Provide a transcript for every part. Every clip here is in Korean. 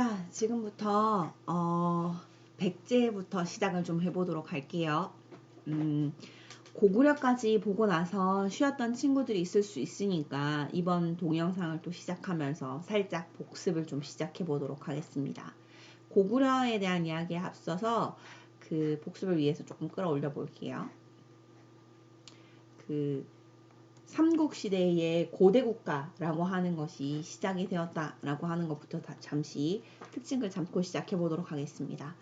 자, 지금부터 백제부터 시작을 좀 해보도록 할게요. 고구려까지 보고 나서 쉬었던 친구들이 있을 수 있으니까 이번 동영상을 또 시작하면서 살짝 복습을 좀 시작해 보도록 하겠습니다. 고구려에 대한 이야기에 앞서서 그 복습을 위해서 조금 끌어올려 볼게요. 그 삼국시대의 고대국가라고 하는 것이 시작이 되었다라고 하는 것부터 잠시 특징을 잡고 시작해 보도록 하겠습니다.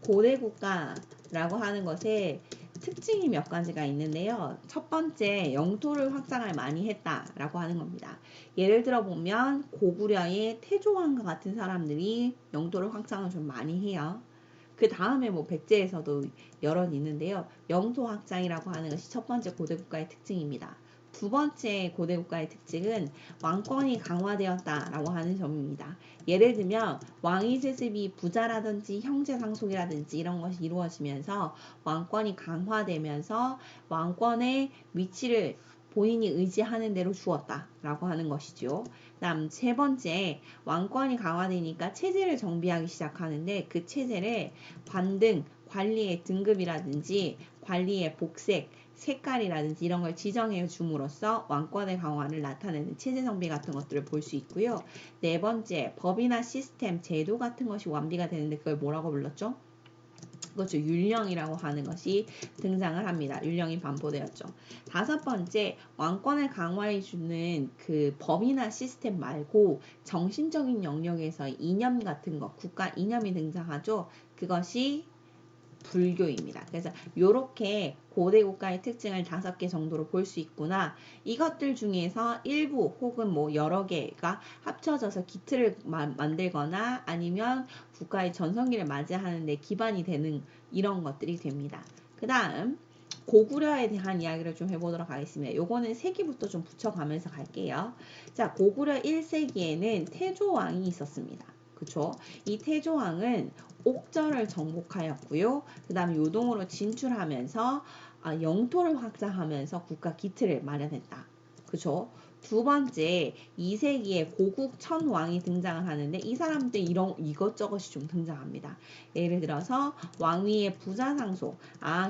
고대국가라고 하는 것에 특징이 몇 가지가 있는데요. 첫 번째, 영토를 확장을 많이 했다라고 하는 겁니다. 예를 들어 보면 고구려의 태조왕과 같은 사람들이 영토를 확장을 좀 많이 해요. 그 다음에 뭐 백제에서도 여럿 있는데요. 영토 확장이라고 하는 것이 첫 번째 고대국가의 특징입니다. 두 번째 고대국가의 특징은 왕권이 강화되었다라고 하는 점입니다. 예를 들면 왕위 세습이 부자라든지 형제 상속이라든지 이런 것이 이루어지면서 왕권이 강화되면서 왕권의 위치를 본인이 의지하는 대로 주었다라고 하는 것이죠. 다음 세 번째, 왕권이 강화되니까 체제를 정비하기 시작하는데 그 체제를 관등, 관리의 등급이라든지 관리의 복색, 색깔이라든지 이런 걸 지정해 줌으로써 왕권의 강화를 나타내는 체제 정비 같은 것들을 볼 수 있고요. 네 번째, 법이나 시스템, 제도 같은 것이 완비가 되는데 그걸 뭐라고 불렀죠? 그렇죠. 율령이라고 하는 것이 등장을 합니다. 율령이 반포되었죠. 다섯 번째, 왕권을 강화해주는 그 법이나 시스템 말고 정신적인 영역에서 이념 같은 것, 국가 이념이 등장하죠. 그것이 불교입니다. 그래서 이렇게 고대 국가의 특징을 5개 정도로 볼 수 있구나. 이것들 중에서 일부 혹은 뭐 여러 개가 합쳐져서 기틀을 만들거나 아니면 국가의 전성기를 맞이하는 데 기반이 되는 이런 것들이 됩니다. 그 다음 고구려에 대한 이야기를 좀 해보도록 하겠습니다. 요거는 세기부터 좀 붙여가면서 갈게요. 자, 고구려 1세기에는 태조왕이 있었습니다. 그쵸? 이 태조왕은 옥저를 정복하였고요. 그 다음에 요동으로 진출하면서 영토를 확장하면서 국가 기틀을 마련했다. 그쵸? 두 번째, 2세기에 고국 천왕이 등장을 하는데 이 사람들 이것저것이 좀 등장합니다. 예를 들어서 왕위의 부자 상속,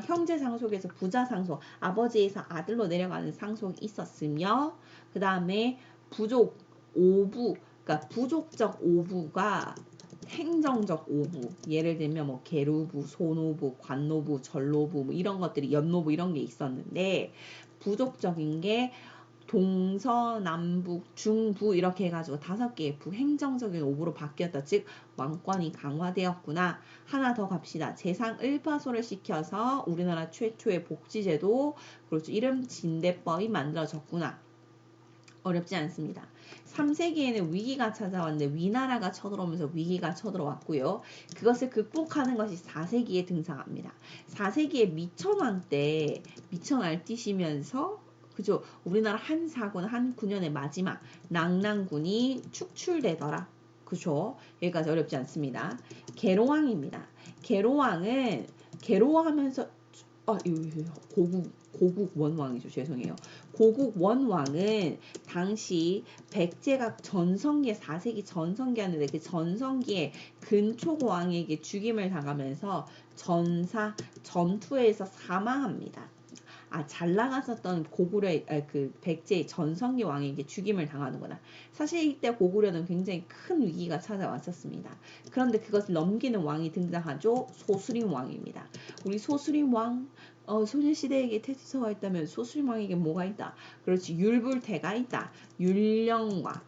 형제 상속에서 부자 상속, 아버지에서 아들로 내려가는 상속이 있었으며 그 다음에 부족 오부, 그러니까 부족적 오부가 행정적 오부, 예를 들면 뭐 계루부, 소노부, 관노부, 전노부 뭐 이런 것들이 연노부 이런 게 있었는데 부족적인 게 동서남북 중부 이렇게 해가지고 5개의 부행정적인 오부로 바뀌었다. 즉 왕권이 강화되었구나. 하나 더 갑시다. 재상 을파소를 시켜서 우리나라 최초의 복지제도, 그렇죠, 이름 진대법이 만들어졌구나. 어렵지 않습니다. 3세기에는 위기가 찾아왔는데 위나라가 쳐들어오면서 위기가 쳐들어왔고요. 그것을 극복하는 것이 4세기에 등장합니다. 4세기에 미천왕 때 미천을 뛰시면서 그죠? 우리나라 한사군 한 9년의 마지막 낭랑군이 축출되더라. 그죠? 여기까지 어렵지 않습니다. 계로왕입니다. 계로왕은 계로하면서 고국 원왕이죠. 죄송해요. 고국 원왕은 당시 백제가 전성기에 4세기 전성기였는데 그 전성기에 근초고왕에게 죽임을 당하면서 전투에서 사망합니다. 잘 나갔었던 고구려 그 백제의 전성기 왕에게 죽임을 당하는구나. 사실 이때 고구려는 굉장히 큰 위기가 찾아왔었습니다. 그런데 그것을 넘기는 왕이 등장하죠. 소수림 왕입니다. 우리 소수림 왕, 소녀시대에게 태지서가 있다면 소수림 왕에게 뭐가 있다? 그렇지, 율불태가 있다. 율령과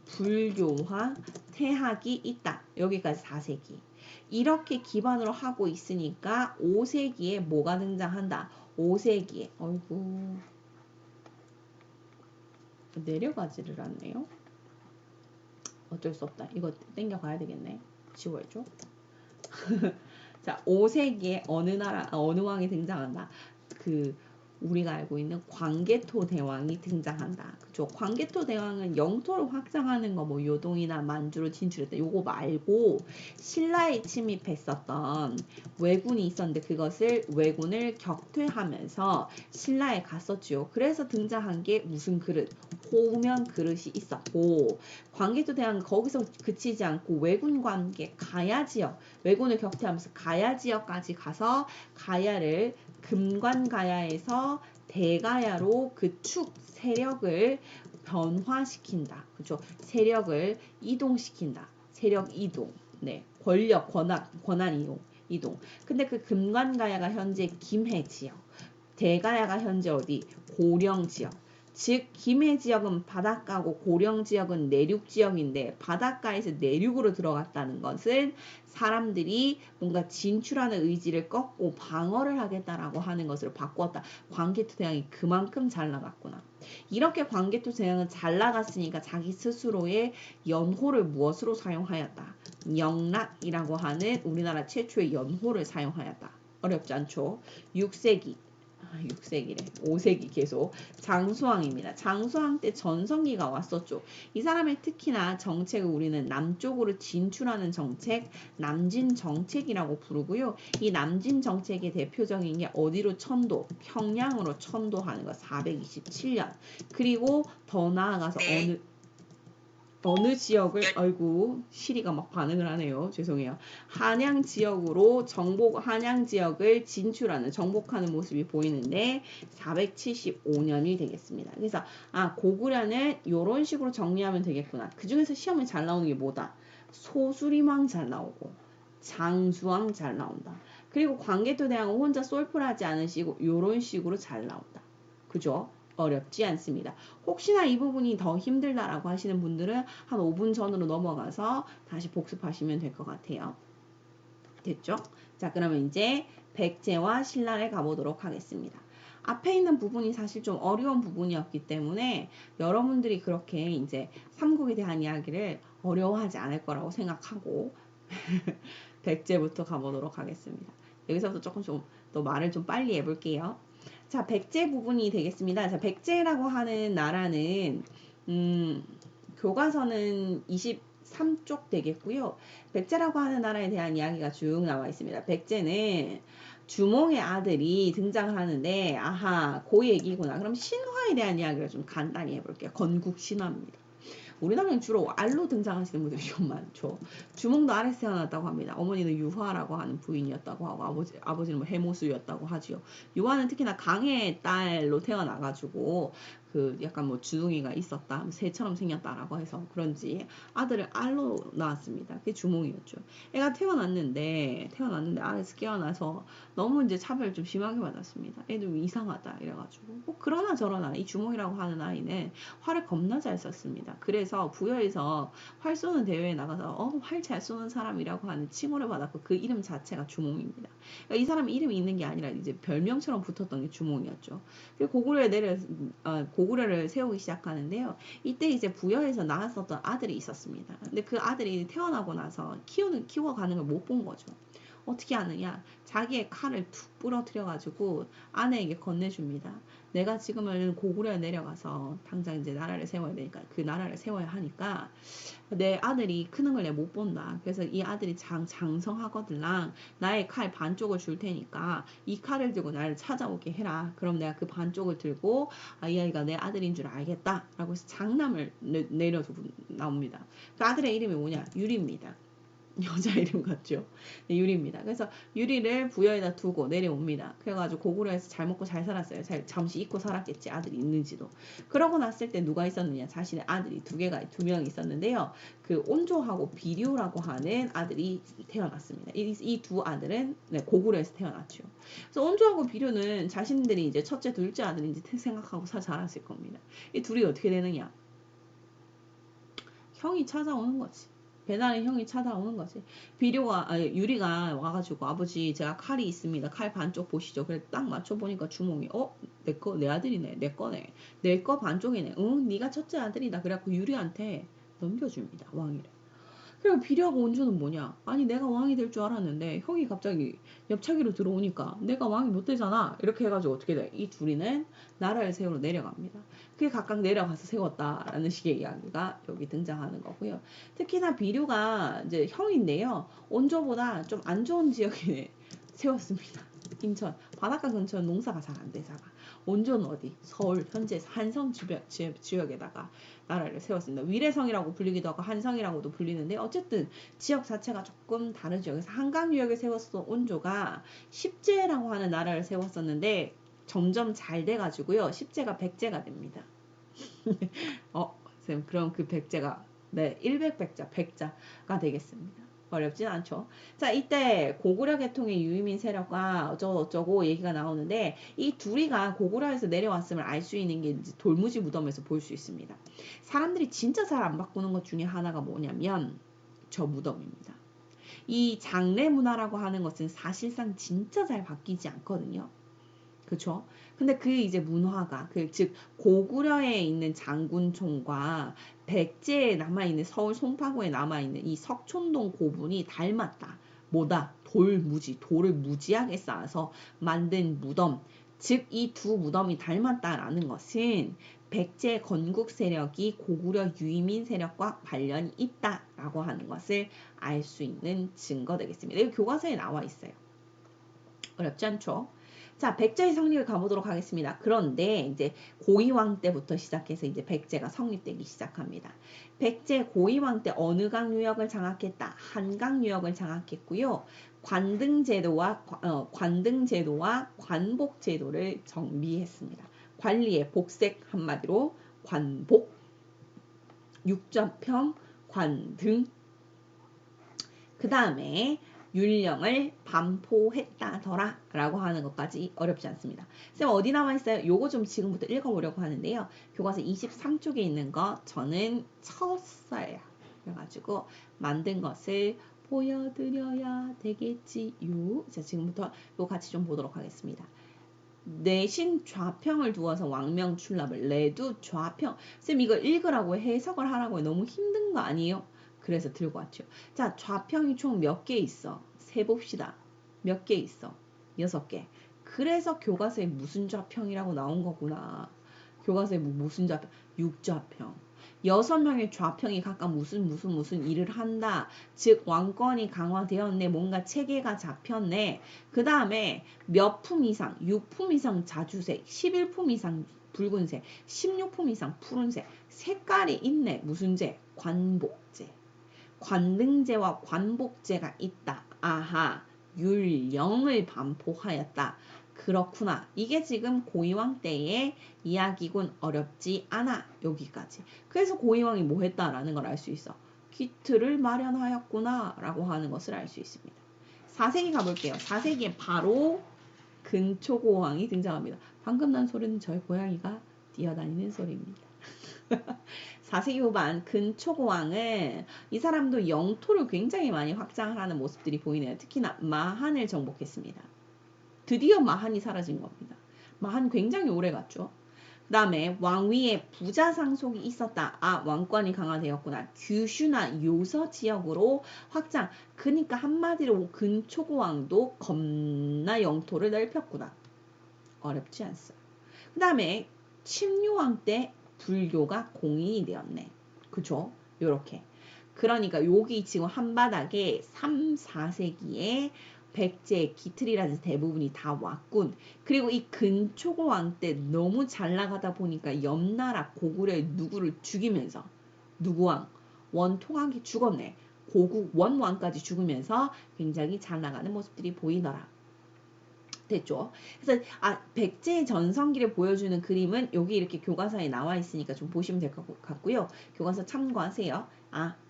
불교화, 태학이 있다. 여기까지 4세기. 이렇게 기반으로 하고 있으니까 5세기에 뭐가 등장한다? 5세기에 어이구 내려가지를 않네요. 어쩔 수 없다. 이거 땡겨 가야 되겠네. 지워야죠. 자, 5세기에 어느 왕이 등장한다. 그 우리가 알고 있는 광개토 대왕이 등장한다. 그죠? 광개토 대왕은 영토를 확장하는 거, 뭐 요동이나 만주로 진출했다. 요거 말고 신라에 침입했었던 왜군이 있었는데 그것을 왜군을 격퇴하면서 신라에 갔었죠. 그래서 등장한 게 무슨 그릇? 호면 그릇이 있었고, 광개토 대왕은 거기서 그치지 않고 왜군과 함께 가야 지역, 왜군을 격퇴하면서 가야 지역까지 가서 가야를 금관가야에서 대가야로 그 축 세력을 변화시킨다. 그죠? 세력을 이동시킨다. 세력 이동. 네. 권력, 권한 이동. 근데 그 금관가야가 현재 김해 지역. 대가야가 현재 어디? 고령 지역. 즉 김해 지역은 바닷가고 고령 지역은 내륙 지역인데 바닷가에서 내륙으로 들어갔다는 것은 사람들이 뭔가 진출하는 의지를 꺾고 방어를 하겠다라고 하는 것으로 바꾸었다. 광개토 대왕이 그만큼 잘 나갔구나. 이렇게 광개토 대왕은 잘 나갔으니까 자기 스스로의 연호를 무엇으로 사용하였다. 영락이라고 하는 우리나라 최초의 연호를 사용하였다. 어렵지 않죠? 6세기 6세기래. 5세기 계속 장수왕입니다. 장수왕 때 전성기가 왔었죠. 이 사람의 특히나 정책을 우리는 남쪽으로 진출하는 정책, 남진 정책이라고 부르고요. 이 남진 정책의 대표적인 게 어디로 천도, 평양으로 천도하는 거 427년. 그리고 더 나아가서 어느 지역을 아이고 시리가 막 반응을 하네요. 죄송해요. 한양 지역으로 한양 지역을 진출하는 정복하는 모습이 보이는데 475년이 되겠습니다. 그래서 고구려는 이런 식으로 정리하면 되겠구나. 그 중에서 시험에 잘 나오는 게 뭐다? 소수림왕 잘 나오고 장수왕 잘 나온다. 그리고 광개토 대왕은 혼자 솔플하지 않으시고 이런 식으로 잘 나온다. 그죠? 어렵지 않습니다. 혹시나 이 부분이 더 힘들다라고 하시는 분들은 한 5분 전으로 넘어가서 다시 복습하시면 될 것 같아요. 됐죠? 자, 그러면 이제 백제와 신라를 가보도록 하겠습니다. 앞에 있는 부분이 사실 좀 어려운 부분이었기 때문에 여러분들이 그렇게 이제 삼국에 대한 이야기를 어려워하지 않을 거라고 생각하고 백제부터 가보도록 하겠습니다. 여기서부터 조금 좀 더 말을 좀 빨리 해볼게요. 자, 백제 부분이 되겠습니다. 자, 백제라고 하는 나라는 교과서는 23쪽 되겠고요. 백제라고 하는 나라에 대한 이야기가 쭉 나와 있습니다. 백제는 주몽의 아들이 등장을 하는데 그 얘기구나. 그럼 신화에 대한 이야기를 좀 간단히 해볼게요. 건국 신화입니다. 우리나라는 주로 알로 등장하시는 분들이 좀 많죠. 주몽도 알에서 태어났다고 합니다. 어머니는 유화라고 하는 부인이었다고 하고 아버지는 뭐 해모수였다고 하지요. 유화는 특히나 강의 딸로 태어나가지고 그 약간 뭐 주둥이가 있었다, 새처럼 생겼다라고 해서 그런지 아들을 알로 낳았습니다. 그게 주몽이었죠. 애가 태어났는데 알에서 깨어나서 너무 이제 차별을 좀 심하게 받았습니다. 애들 이상하다 이래가지고 뭐 그러나 저러나 이 주몽이라고 하는 아이는 활을 겁나 잘 썼습니다. 그래서 부여에서 활 쏘는 대회에 나가서 활 잘 쏘는 사람이라고 하는 칭호를 받았고 그 이름 자체가 주몽입니다. 그러니까 이 사람 이름이 있는 게 아니라 이제 별명처럼 붙었던 게 주몽이었죠. 그리고 고구려를 세우기 시작하는데요. 이때 이제 부여에서 낳았었던 아들이 있었습니다. 근데 그 아들이 태어나고 나서 키워가는 걸 못 본 거죠. 어떻게 하느냐? 자기의 칼을 툭 부러뜨려가지고 아내에게 건네줍니다. 내가 지금은 고구려에 내려가서 당장 이제 나라를 세워야 되니까 그 나라를 세워야 하니까 내 아들이 크는 걸 내가 못 본다. 그래서 이 아들이 장성하거들랑 나의 칼 반쪽을 줄 테니까 이 칼을 들고 나를 찾아오게 해라. 그럼 내가 그 반쪽을 들고 이 아이가 내 아들인 줄 알겠다. 라고 해서 장남을 내려서 나옵니다. 그 아들의 이름이 뭐냐? 유리입니다. 여자 이름 같죠? 네, 유리입니다. 그래서 유리를 부여에다 두고 내려옵니다. 그래가지고 고구려에서 잘 먹고 잘 살았어요. 잠시 잊고 살았겠지. 아들이 있는지도. 그러고 났을 때 누가 있었느냐? 자신의 아들이 두 명 있었는데요. 그 온조하고 비료라고 하는 아들이 태어났습니다. 이 두 아들은 고구려에서 태어났죠. 그래서 온조하고 비료는 자신들이 이제 첫째, 둘째 아들인지 생각하고 자랐을 겁니다. 이 둘이 어떻게 되느냐? 형이 찾아오는 거지. 배나른 형이 찾아오는 거지. 유리가 와가지고 아버지 제가 칼이 있습니다. 칼 반쪽 보시죠. 그래 딱 맞춰보니까 주몽이 내 아들이네. 내 거네. 내 거 반쪽이네. 응 네가 첫째 아들이다. 그래갖고 유리한테 넘겨줍니다. 왕위를. 그리고 비류하고 온조는 뭐냐? 아니 내가 왕이 될 줄 알았는데 형이 갑자기 옆차기로 들어오니까 내가 왕이 못 되잖아. 이렇게 해가지고 어떻게 돼? 이 둘이는 나라를 세우러 내려갑니다. 그게 각각 내려가서 세웠다라는 식의 이야기가 여기 등장하는 거고요. 특히나 비류가 이제 형인데요. 온조보다 좀 안 좋은 지역에 세웠습니다. 인천 바닷가 근처는 농사가 잘 안 되잖아. 온조는 어디? 서울 현재 한성 지역에다가 나라를 세웠습니다. 위례성이라고 불리기도 하고 한성이라고도 불리는데 어쨌든 지역 자체가 조금 다르죠. 그래서 한강 유역에 세웠던 온조가 십제라고 하는 나라를 세웠었는데 점점 잘 돼가지고요. 십제가 백제가 됩니다. 쌤 그럼 그 백제가 네 100백자 백자가 되겠습니다. 어렵진 않죠. 자, 이때 고구려 계통의 유의민 세력과 어쩌고 얘기가 나오는데 이 둘이가 고구려에서 내려왔음을 알 수 있는 게 이제 돌무지 무덤에서 볼 수 있습니다. 사람들이 진짜 잘 안 바꾸는 것 중에 하나가 뭐냐면 저 무덤입니다. 이 장례 문화라고 하는 것은 사실상 진짜 잘 바뀌지 않거든요. 그쵸? 근데 그 이제 문화가 즉 고구려에 있는 장군총과 백제에 남아있는 서울 송파구에 남아있는 이 석촌동 고분이 닮았다. 뭐다? 돌을 무지하게 쌓아서 만든 무덤. 즉 이 두 무덤이 닮았다라는 것은 백제 건국 세력이 고구려 유의민 세력과 관련이 있다라고 하는 것을 알 수 있는 증거 되겠습니다. 이거 교과서에 나와 있어요. 어렵지 않죠? 자, 백제의 성립을 가보도록 하겠습니다. 그런데 이제 고이왕 때부터 시작해서 이제 백제가 성립되기 시작합니다. 백제 고이왕 때 어느 강 유역을 장악했다? 한강 유역을 장악했고요. 관등제도와 관복제도를 정비했습니다. 관리의 복색 한마디로 관복, 육좌평, 관등. 그 다음에 율령을 반포했다더라 라고 하는 것까지 어렵지 않습니다. 쌤 어디 나와 있어요? 요거 좀 지금부터 읽어보려고 하는데요. 교과서 23쪽에 있는 거 저는 쳤어요. 그래가지고 만든 것을 보여드려야 되겠지요. 자, 지금부터 요거 같이 좀 보도록 하겠습니다. 내신 좌평을 두어서 왕명 출납을 내두 좌평. 쌤 이거 읽으라고 해석을 하라고 너무 힘든 거 아니에요? 그래서 들고 왔죠. 자, 좌평이 총 몇 개 있어? 세봅시다. 몇 개 있어? 6개. 그래서 교과서에 무슨 좌평이라고 나온 거구나. 교과서에 무슨 좌평? 6좌평. 6명의 좌평이 각각 무슨 일을 한다. 즉 왕권이 강화되었네. 뭔가 체계가 잡혔네. 그 다음에 몇 품 이상, 6품 이상 자주색, 11품 이상 붉은색, 16품 이상 푸른색. 색깔이 있네. 무슨 제? 관복제. 관등제와 관복제가 있다. 아하, 율령을 반포하였다. 그렇구나. 이게 지금 고이왕 때의 이야기군. 어렵지 않아. 여기까지. 그래서 고이왕이 뭐 했다라는 걸 알 수 있어. 기틀을 마련하였구나 라고 하는 것을 알 수 있습니다. 4세기 가볼게요. 4세기에 바로 근초고왕이 등장합니다. 방금 난 소리는 저희 고양이가 뛰어다니는 소리입니다. 4세기 후반 근초고왕은 이 사람도 영토를 굉장히 많이 확장을 하는 모습들이 보이네요. 특히나 마한을 정복했습니다. 드디어 마한이 사라진 겁니다. 마한 굉장히 오래 갔죠. 그 다음에 왕위에 부자 상속이 있었다. 아, 왕권이 강화되었구나. 규슈나 요서 지역으로 확장. 그러니까 한마디로 근초고왕도 겁나 영토를 넓혔구나. 어렵지 않어요. 그 다음에 침류왕 때 불교가 공인이 되었네. 그쵸? 요렇게. 그러니까 여기 지금 한바닥에 3, 4세기에 백제, 기틀이라는 대부분이 다 왔군. 그리고 이 근초고왕 때 너무 잘 나가다 보니까 옆나라 고구려의 누구를 죽이면서 누구왕? 원통왕이 죽었네. 고국 원왕까지 죽으면서 굉장히 잘 나가는 모습들이 보이더라. 됐죠. 그래서 백제의 전성기를 보여주는 그림은 여기 이렇게 교과서에 나와 있으니까 좀 보시면 될 것 같고요. 교과서 참고하세요.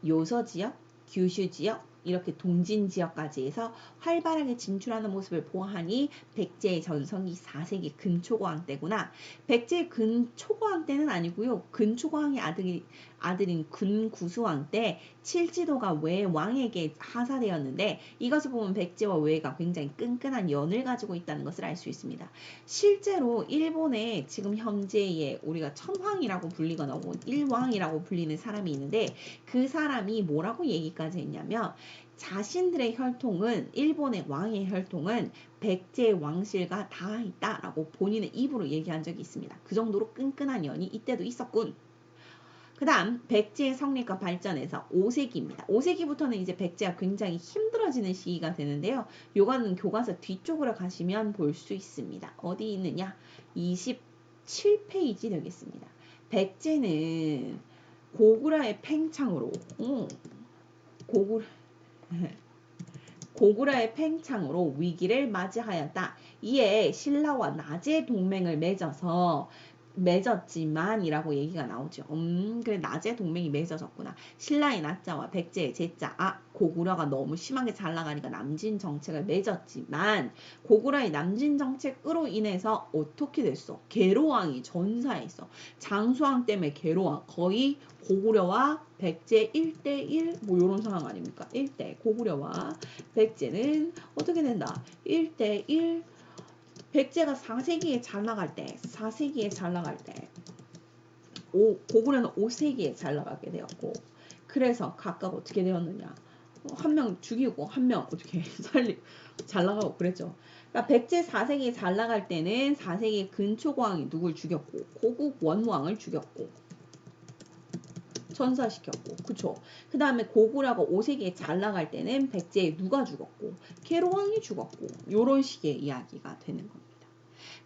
요서 지역, 규슈 지역, 이렇게 동진 지역까지 해서 활발하게 진출하는 모습을 보아하니 백제의 전성기 4세기 근초고왕 때구나. 백제의 근초고왕 때는 아니고요. 근초고왕의 아들인 근구수왕 때 칠지도가 왜 왕에게 하사되었는데 이것을 보면 백제와 외가 굉장히 끈끈한 연을 가지고 있다는 것을 알 수 있습니다. 실제로 일본에 지금 현재의 우리가 천황이라고 불리거나 혹은 일왕이라고 불리는 사람이 있는데 그 사람이 뭐라고 얘기까지 했냐면 자신들의 혈통은 일본의 왕의 혈통은 백제의 왕실과 다 있다라고 본인의 입으로 얘기한 적이 있습니다. 그 정도로 끈끈한 연이 이때도 있었군. 그 다음 백제의 성립과 발전에서 5세기입니다. 5세기부터는 이제 백제가 굉장히 힘들어지는 시기가 되는데요. 요거는 교과서 뒤쪽으로 가시면 볼 수 있습니다. 어디 있느냐? 27페이지 되겠습니다. 백제는 고구려의 팽창으로 고구려의 팽창으로 위기를 맞이하였다. 이에 신라와 나제 동맹을 맺었지만이라고 얘기가 나오죠. 그래 나제 동맹이 맺어졌구나. 신라의 나자와 백제의 제자. 고구려가 너무 심하게 잘 나가니까 남진 정책을 맺었지만 고구려의 남진 정책으로 인해서 어떻게 됐어? 계로왕이 전사했어. 장수왕 때문에 계로왕 거의 고구려와 백제 1대1 뭐 이런 상황 아닙니까? 1대 고구려와 백제는 어떻게 된다? 1대1 백제가 4세기에 잘 나갈 때 고구려는 5세기에 잘 나가게 되었고 그래서 각각 어떻게 되었느냐 한 명 죽이고 한 명 어떻게 잘 나가고 그랬죠. 그러니까 백제 4세기에 잘 나갈 때는 4세기 근초고왕이 누굴 죽였고 고국 원왕을 죽였고 전사시켰고 그쵸. 그 다음에 고구려가 5세기에 잘 나갈 때는 백제에 누가 죽었고 계로왕이 죽었고 요런 식의 이야기가 되는 겁니다.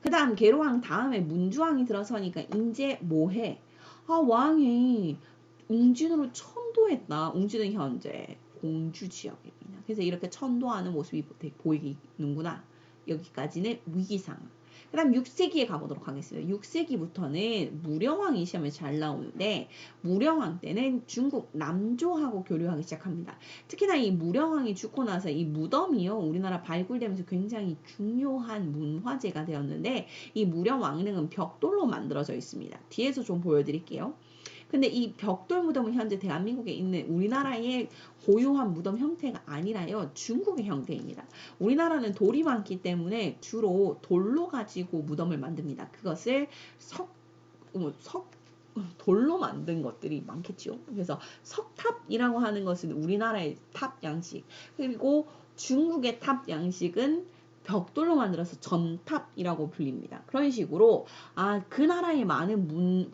그 다음 계로왕 다음에 문주왕이 들어서니까 이제 뭐해? 왕이 웅진으로 천도했다. 웅진은 현재 공주 지역입니다. 그래서 이렇게 천도하는 모습이 보이는구나. 여기까지는 위기상. 그 다음 6세기에 가보도록 하겠습니다. 6세기부터는 무령왕이 시험에 잘 나오는데 무령왕 때는 중국 남조하고 교류하기 시작합니다. 특히나 이 무령왕이 죽고 나서 이 무덤이요 우리나라 발굴되면서 굉장히 중요한 문화재가 되었는데 이 무령왕릉은 벽돌로 만들어져 있습니다. 뒤에서 좀 보여드릴게요. 근데 이 벽돌 무덤은 현재 대한민국에 있는 우리나라의 고유한 무덤 형태가 아니라요. 중국의 형태입니다. 우리나라는 돌이 많기 때문에 주로 돌로 가지고 무덤을 만듭니다. 그것을 돌로 만든 것들이 많겠죠. 그래서 석탑이라고 하는 것은 우리나라의 탑 양식. 그리고 중국의 탑 양식은 벽돌로 만들어서 전탑이라고 불립니다. 그런 식으로 그 나라에 많은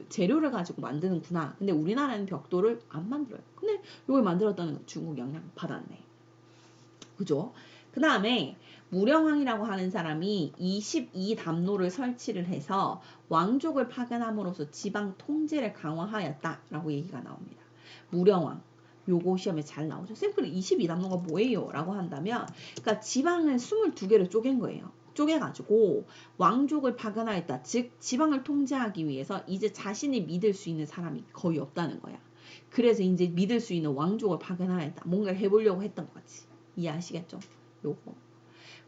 재료를 가지고 만드는구나. 근데 우리나라는 벽돌을 안 만들어요. 근데 이걸 만들었다는 중국 영향 받았네. 그죠? 그 다음에 무령왕이라고 하는 사람이 22담로를 설치를 해서 왕족을 파견함으로써 지방 통제를 강화하였다라고 얘기가 나옵니다. 무령왕. 요거 시험에 잘 나오죠. 샘플은 22담로가 뭐예요? 라고 한다면 그러니까 지방을 22개를 쪼갠 거예요. 쪼개가지고 왕족을 파견하였다. 즉 지방을 통제하기 위해서 이제 자신이 믿을 수 있는 사람이 거의 없다는 거야. 그래서 이제 믿을 수 있는 왕족을 파견하였다. 뭔가를 해보려고 했던 거지. 이해하시겠죠? 요거.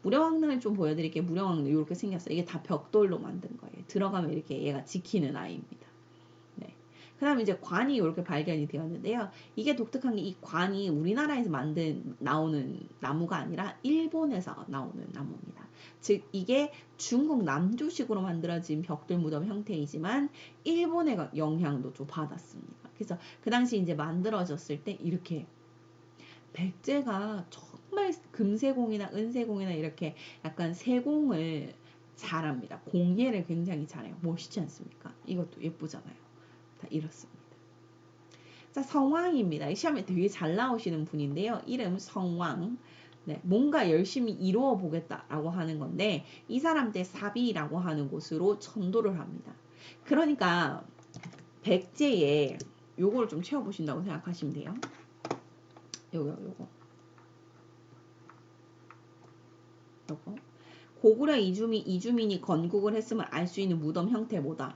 무령왕릉을 좀 보여드릴게요. 무령왕릉 이렇게 생겼어요. 이게 다 벽돌로 만든 거예요. 들어가면 이렇게 얘가 지키는 아이입니다. 네. 그 다음에 이제 관이 이렇게 발견이 되었는데요. 이게 독특한 게 이 관이 우리나라에서 나오는 나무가 아니라 일본에서 나오는 나무입니다. 즉 이게 중국 남조식으로 만들어진 벽돌 무덤 형태이지만 일본의 영향도 좀 받았습니다. 그래서 그 당시 이제 만들어졌을 때 이렇게 백제가 정말 금세공이나 은세공이나 이렇게 약간 세공을 잘합니다. 공예를 굉장히 잘해요. 멋있지 않습니까? 이것도 예쁘잖아요. 다 이렇습니다. 자, 성왕입니다. 이 시험에 되게 잘 나오시는 분인데요. 이름 성왕. 네, 뭔가 열심히 이루어 보겠다라고 하는 건데 이 사람 때 사비라고 하는 곳으로 천도를 합니다. 그러니까 백제에 요거를 좀 채워보신다고 생각하시면 돼요. 요거. 고구려 이주민이 건국을 했음을 알 수 있는 무덤 형태 뭐다?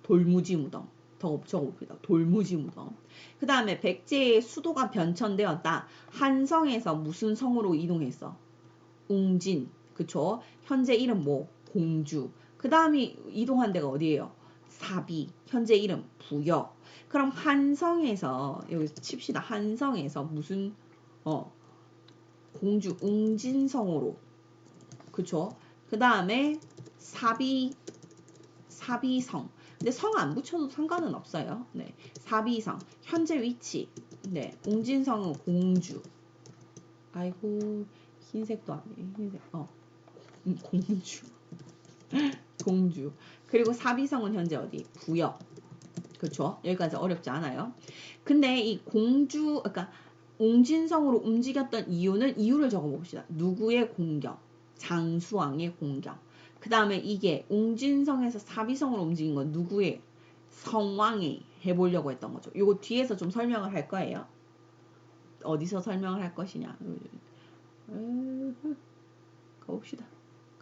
돌무지 무덤. 더 적어봅니다. 돌무지 무덤. 그 다음에 백제의 수도가 변천되었다. 한성에서 무슨 성으로 이동했어? 웅진. 그쵸? 현재 이름 뭐? 공주. 그 다음에 이동한 데가 어디예요? 사비. 현재 이름 부여. 그럼 한성에서 여기 칩시다. 한성에서 무슨 공주 웅진성으로 그쵸? 그 다음에 사비성. 근데 성 안 붙여도 상관은 없어요. 네, 사비성. 현재 위치. 네, 웅진성은 공주. 아이고 흰색도 아니에요. 흰색. 공주. 공주. 그리고 사비성은 현재 어디? 부여. 그렇죠? 여기까지 어렵지 않아요. 근데 이 공주, 그러니까 웅진성으로 움직였던 이유를 적어봅시다. 누구의 공격? 장수왕의 공격. 그 다음에 이게 웅진성에서 사비성으로 움직인 건 누구의? 성왕이 해보려고 했던 거죠. 이거 뒤에서 좀 설명을 할 거예요. 어디서 설명을 할 것이냐. 가봅시다.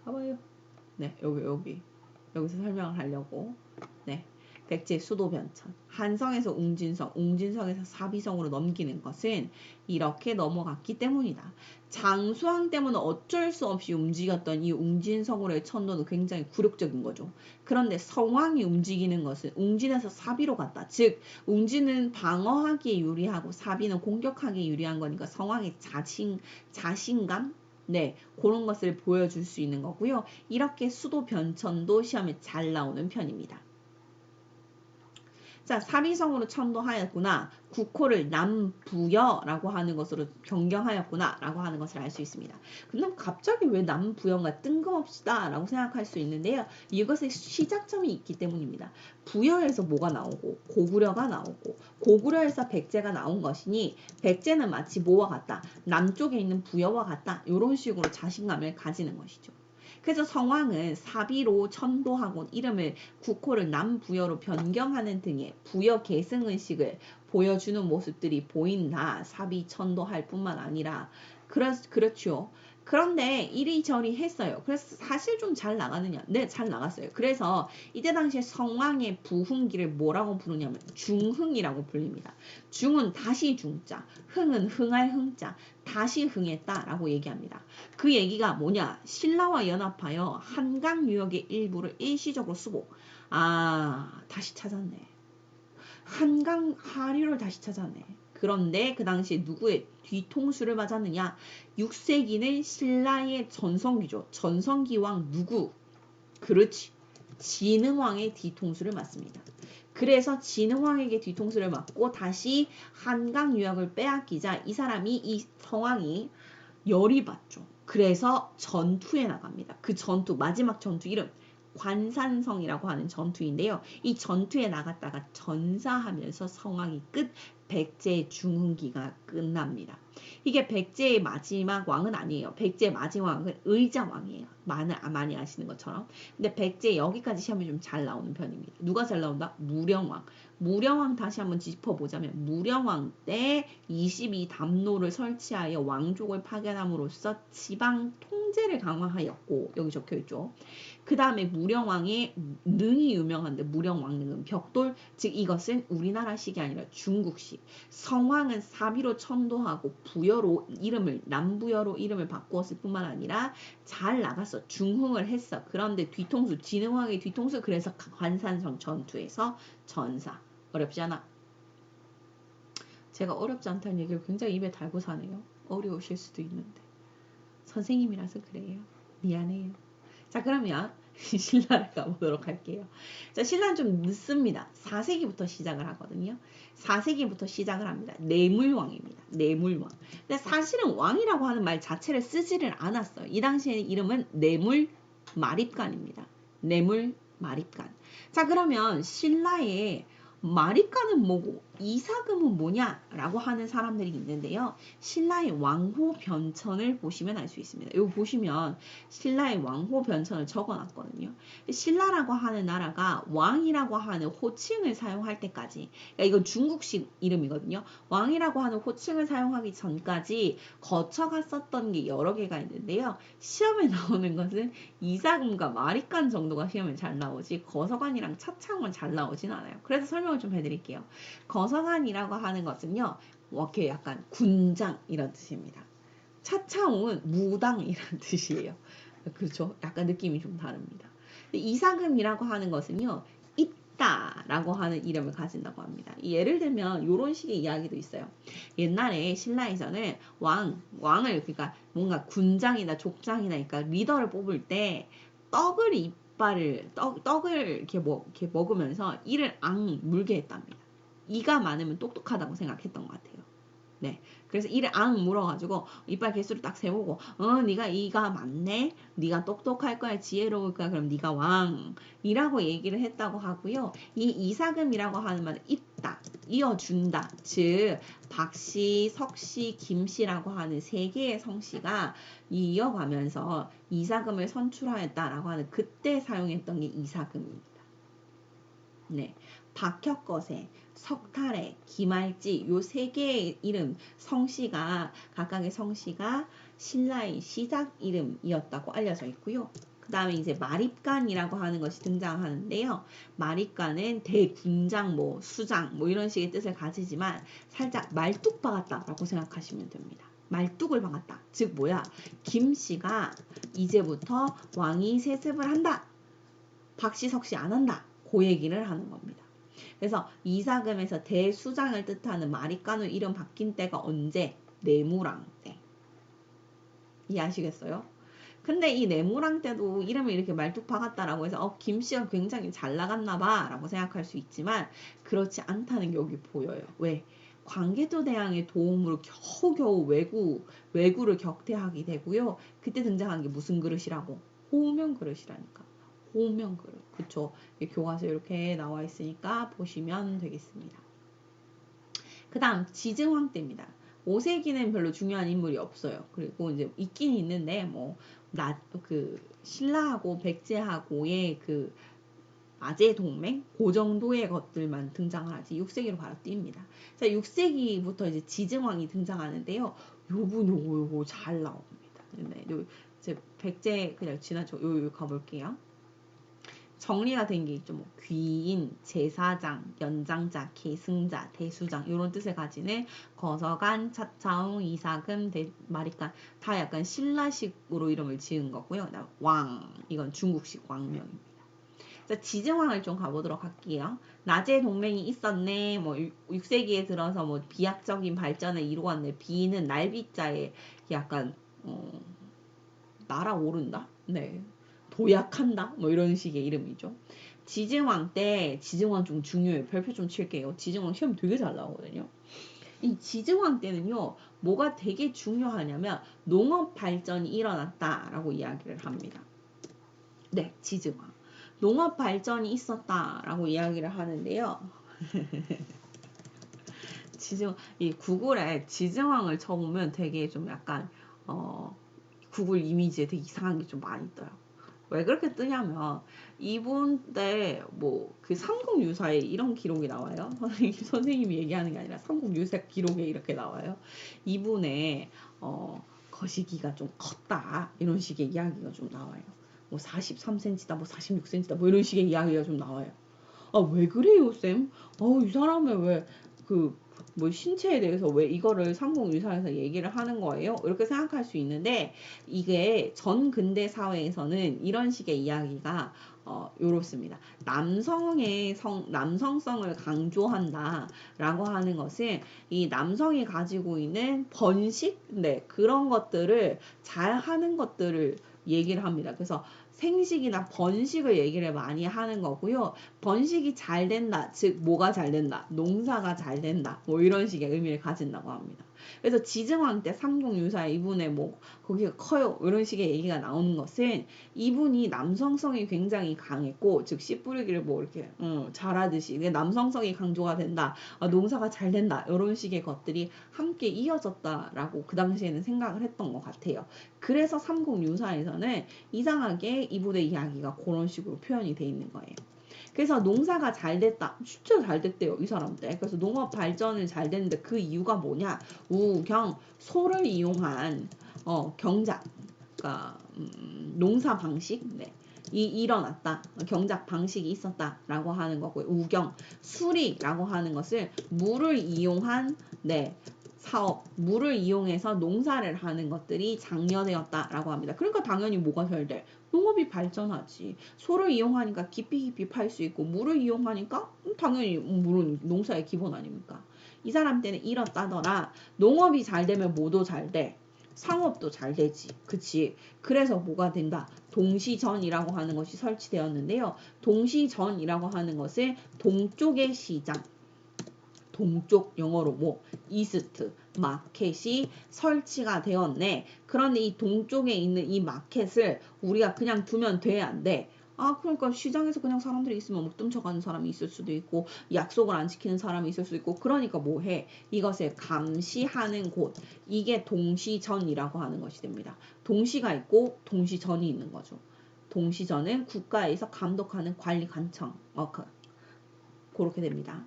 가봐요. 네, 여기서 설명을 하려고. 네. 백제 수도 변천. 한성에서 웅진성에서 사비성으로 넘기는 것은 이렇게 넘어갔기 때문이다. 장수왕 때문에 어쩔 수 없이 움직였던 이 웅진성으로의 천도는 굉장히 굴욕적인 거죠. 그런데 성왕이 움직이는 것은 웅진에서 사비로 갔다. 즉 웅진은 방어하기에 유리하고 사비는 공격하기에 유리한 거니까 성왕의 자신감? 네, 그런 것을 보여줄 수 있는 거고요. 이렇게 수도 변천도 시험에 잘 나오는 편입니다. 자, 사비성으로 천도하였구나. 국호를 남부여라고 하는 것으로 변경하였구나 라고 하는 것을 알 수 있습니다. 그럼 갑자기 왜 남부여가 뜬금없이다 라고 생각할 수 있는데요. 이것의 시작점이 있기 때문입니다. 부여에서 뭐가 나오고 고구려가 나오고 고구려에서 백제가 나온 것이니 백제는 마치 뭐와 같다. 남쪽에 있는 부여와 같다. 이런 식으로 자신감을 가지는 것이죠. 그래서 성왕은 사비로 천도하고 이름을 국호를 남부여로 변경하는 등의 부여 계승의식을 보여주는 모습들이 보인다. 사비 천도할 뿐만 아니라 그렇죠. 그런데 이리저리 했어요. 그래서 사실 좀 잘 나가느냐? 네, 잘 나갔어요. 그래서 이때 당시에 성왕의 부흥기를 뭐라고 부르냐면 중흥이라고 불립니다. 중은 다시 중자, 흥은 흥할 흥자, 다시 흥했다라고 얘기합니다. 그 얘기가 뭐냐? 신라와 연합하여 한강 유역의 일부를 일시적으로 수복. 다시 찾았네. 한강 하류를 다시 찾았네. 그런데 그 당시에 누구의 뒤통수를 맞았느냐? 6세기는 신라의 전성기죠. 전성기왕 누구? 그렇지. 진흥왕의 뒤통수를 맞습니다. 그래서 진흥왕에게 뒤통수를 맞고 다시 한강 유역을 빼앗기자 이 성왕이 열이 받죠. 그래서 전투에 나갑니다. 그 전투, 마지막 전투 이름 관산성이라고 하는 전투인데요. 이 전투에 나갔다가 전사하면서 성왕이 백제의 중흥기가 끝납니다. 이게 백제의 마지막 왕은 아니에요. 백제의 마지막 왕은 의자왕이에요. 많이 아시는 것처럼. 근데 백제 여기까지 시험이 좀 잘 나오는 편입니다. 누가 잘 나온다? 무령왕. 무령왕 다시 한번 짚어보자면 무령왕 때 22담로를 설치하여 왕족을 파견함으로써 지방 통제를 강화하였고 여기 적혀있죠. 그 다음에 무령왕의 능이 유명한데 무령왕릉은 벽돌, 즉 이것은 우리나라식이 아니라 중국식. 성왕은 사비로 천도하고 부여로 남부여로 이름을 바꾸었을 뿐만 아니라 잘 나갔어. 중흥을 했어. 그런데 뒤통수, 진흥왕의 뒤통수, 그래서 관산성 전투에서 전사. 어렵지 않아? 제가 어렵지 않다는 얘기를 굉장히 입에 달고 사네요. 어려우실 수도 있는데. 선생님이라서 그래요. 미안해요. 자, 그러면 신라를 가보도록 할게요. 자, 신라는 좀 늦습니다. 4세기부터 시작을 하거든요. 4세기부터 시작을 합니다. 내물왕입니다. 내물왕. 근데 사실은 왕이라고 하는 말 자체를 쓰지를 않았어요. 이 당시에는 이름은 내물마립간입니다. 내물마립간. 자, 그러면 신라의 마립간은 뭐고 이사금은 뭐냐라고 하는 사람들이 있는데요. 신라의 왕호 변천을 보시면 알 수 있습니다. 이거 보시면 신라의 왕호 변천을 적어놨거든요. 신라라고 하는 나라가 왕이라고 하는 호칭을 사용할 때까지, 그러니까 이건 중국식 이름이거든요. 왕이라고 하는 호칭을 사용하기 전까지 거쳐갔었던 게 여러 개가 있는데요. 시험에 나오는 것은 이사금과 마립간 정도가 시험에 잘 나오지 거서관이랑 차창은 잘 나오진 않아요. 그래서 설명을 좀 해드릴게요. 거서관이라고 하는 것은요, 이렇게 약간 군장 이런 뜻입니다. 차창은 무당 이런 뜻이에요. 그렇죠? 약간 느낌이 좀 다릅니다. 이사금이라고 하는 것은요, 있다라고 하는 이름을 가진다고 합니다. 예를 들면 이런 식의 이야기도 있어요. 옛날에 신라에서는 왕을 그러니까 뭔가 군장이나 족장이나 그러니까 리더를 뽑을 때 떡을 떡을 이렇게 먹으면서 이를 물게 했답니다. 이가 많으면 똑똑하다고 생각했던 것 같아요. 네. 그래서 이를 물어가지고 이빨 개수를 딱 세보고 네가 이가 많네, 네가 똑똑할 거야, 지혜로울 거야, 그럼 네가 왕이라고 얘기를 했다고 하고요. 이 이사금이라고 하는 말은 있다, 이어준다, 즉 박씨, 석씨, 김씨라고 하는 세 개의 성씨가 이어가면서 이사금을 선출하였다라고 하는 그때 사용했던 게 이사금입니다. 네. 박혁거세, 석탈해, 기말지 요 세 개의 이름 성씨가 각각의 성씨가 신라의 시작 이름이었다고 알려져 있고요. 그 다음에 이제 마립간이라고 하는 것이 등장하는데요. 마립간은 대군장, 수장 이런 식의 뜻을 가지지만 살짝 말뚝 박았다라고 생각하시면 됩니다. 말뚝을 박았다. 즉 뭐야? 김씨가 이제부터 왕위 세습을 한다. 박씨, 석씨 안 한다. 그 얘기를 하는 겁니다. 그래서 이사금에서 대수장을 뜻하는 마립간으로 이름 바뀐 때가 언제? 내무랑 때. 이해하시겠어요? 근데 이 내무랑 때도 이름을 이렇게 말뚝 박았다라고 해서 김씨가 굉장히 잘 나갔나 봐 라고 생각할 수 있지만 그렇지 않다는 게 여기 보여요. 왜? 광개토대왕의 도움으로 겨우겨우 왜구를 격퇴하게 되고요. 그때 등장한 게 무슨 그릇이라고? 호명 그릇이라니까. 호명 그릇. 그쵸? 교과서에 이렇게 나와 있으니까 보시면 되겠습니다. 그 다음 지증왕 때입니다. 5세기는 별로 중요한 인물이 없어요. 그리고 이제 있긴 있는데 신라하고 백제하고의 그 아제 동맹 그 정도의 것들만 등장을 하지 6세기로 바로 뜁니다. 자, 6세기부터 이제 지증왕이 등장하는데요. 요거 잘 나옵니다. 네, 이제 백제 그냥 지나쳐 요 가볼게요. 정리가 된 게 있죠. 귀인, 제사장, 연장자, 계승자, 대수장 이런 뜻을 가지는 거서관, 차차웅, 이사금, 마립간 다 약간 신라식으로 이름을 지은 거고요. 왕, 이건 중국식 왕명입니다. 자, 지증왕을 좀 가보도록 할게요. 낮에 동맹이 있었네. 6세기에 들어서 비약적인 발전을 이루었네. 비는 날비자에 약간 날아오른다. 네. 도약한다? 이런 식의 이름이죠. 지증왕 때, 지증왕 좀 중요해요. 별표 좀 칠게요. 지증왕 시험 되게 잘 나오거든요. 이 지증왕 때는요, 뭐가 되게 중요하냐면, 농업 발전이 일어났다라고 이야기를 합니다. 네, 지증왕. 농업 발전이 있었다라고 이야기를 하는데요. 이 구글에 지증왕을 쳐보면 되게 좀 약간, 구글 이미지에 되게 이상한 게 좀 많이 떠요. 왜 그렇게 뜨냐면 이분 때 그 삼국유사에 이런 기록이 나와요. 선생님이 얘기하는 게 아니라 삼국유사 기록에 이렇게 나와요. 이분의 거시기가 좀 컸다 이런 식의 이야기가 좀 나와요. 43cm다 46cm다 이런 식의 이야기가 좀 나와요. 왜 그래요 쌤? 이 사람의 왜 신체에 대해서 왜 이거를 삼국유사에서 얘기를 하는 거예요? 이렇게 생각할 수 있는데 이게 전 근대 사회에서는 이런 식의 이야기가 요렇습니다. 남성성을 강조한다라고 하는 것은 이 남성이 가지고 있는 번식, 그런 것들을 잘 하는 것들을 얘기를 합니다. 그래서 생식이나 번식을 얘기를 많이 하는 거고요. 번식이 잘 된다. 즉 뭐가 잘 된다. 농사가 잘 된다. 이런 식의 의미를 가진다고 합니다. 그래서 지증왕 때 삼국유사에 이분의 거기가 커요. 이런 식의 얘기가 나오는 것은 이분이 남성성이 굉장히 강했고 즉 씨 뿌리기를 이렇게 잘하듯이 남성성이 강조가 된다. 농사가 잘 된다. 이런 식의 것들이 함께 이어졌다라고 그 당시에는 생각을 했던 것 같아요. 그래서 삼국유사에서는 이상하게 이분의 이야기가 그런 식으로 표현이 돼 있는 거예요. 그래서 농사가 잘 됐다. 진짜 잘 됐대요. 이 사람 때. 그래서 농업 발전을 잘 됐는데 그 이유가 뭐냐. 우경, 소를 이용한 경작, 그러니까 농사 방식 일어났다. 경작 방식이 있었다라고 하는 거고요. 우경, 수리라고 하는 것을 물을 이용한 사업, 물을 이용해서 농사를 하는 것들이 장려되었다라고 합니다. 그러니까 당연히 뭐가 잘 돼? 농업이 발전하지. 소를 이용하니까 깊이 팔 수 있고 물을 이용하니까 당연히 물은 농사의 기본 아닙니까? 이 사람 때는 이렇다더라. 농업이 잘 되면 뭐도 잘 돼. 상업도 잘 되지. 그치? 그래서 뭐가 된다? 동시전이라고 하는 것이 설치되었는데요. 동시전이라고 하는 것을 동쪽의 시장, 동쪽 영어로 뭐 이스트 마켓이 설치가 되었네. 그런데 이 동쪽에 있는 이 마켓을 우리가 그냥 두면 돼, 안 돼? 아, 그러니까 시장에서 그냥 사람들이 있으면 뭐 뚱쳐가는 사람이 있을 수도 있고 약속을 안 지키는 사람이 있을 수도 있고 그러니까 뭐 해? 이것을 감시하는 곳. 이게 동시전이라고 하는 것이 됩니다. 동시가 있고 동시전이 있는 거죠. 동시전은 국가에서 감독하는 관리 관청. 그렇게 됩니다.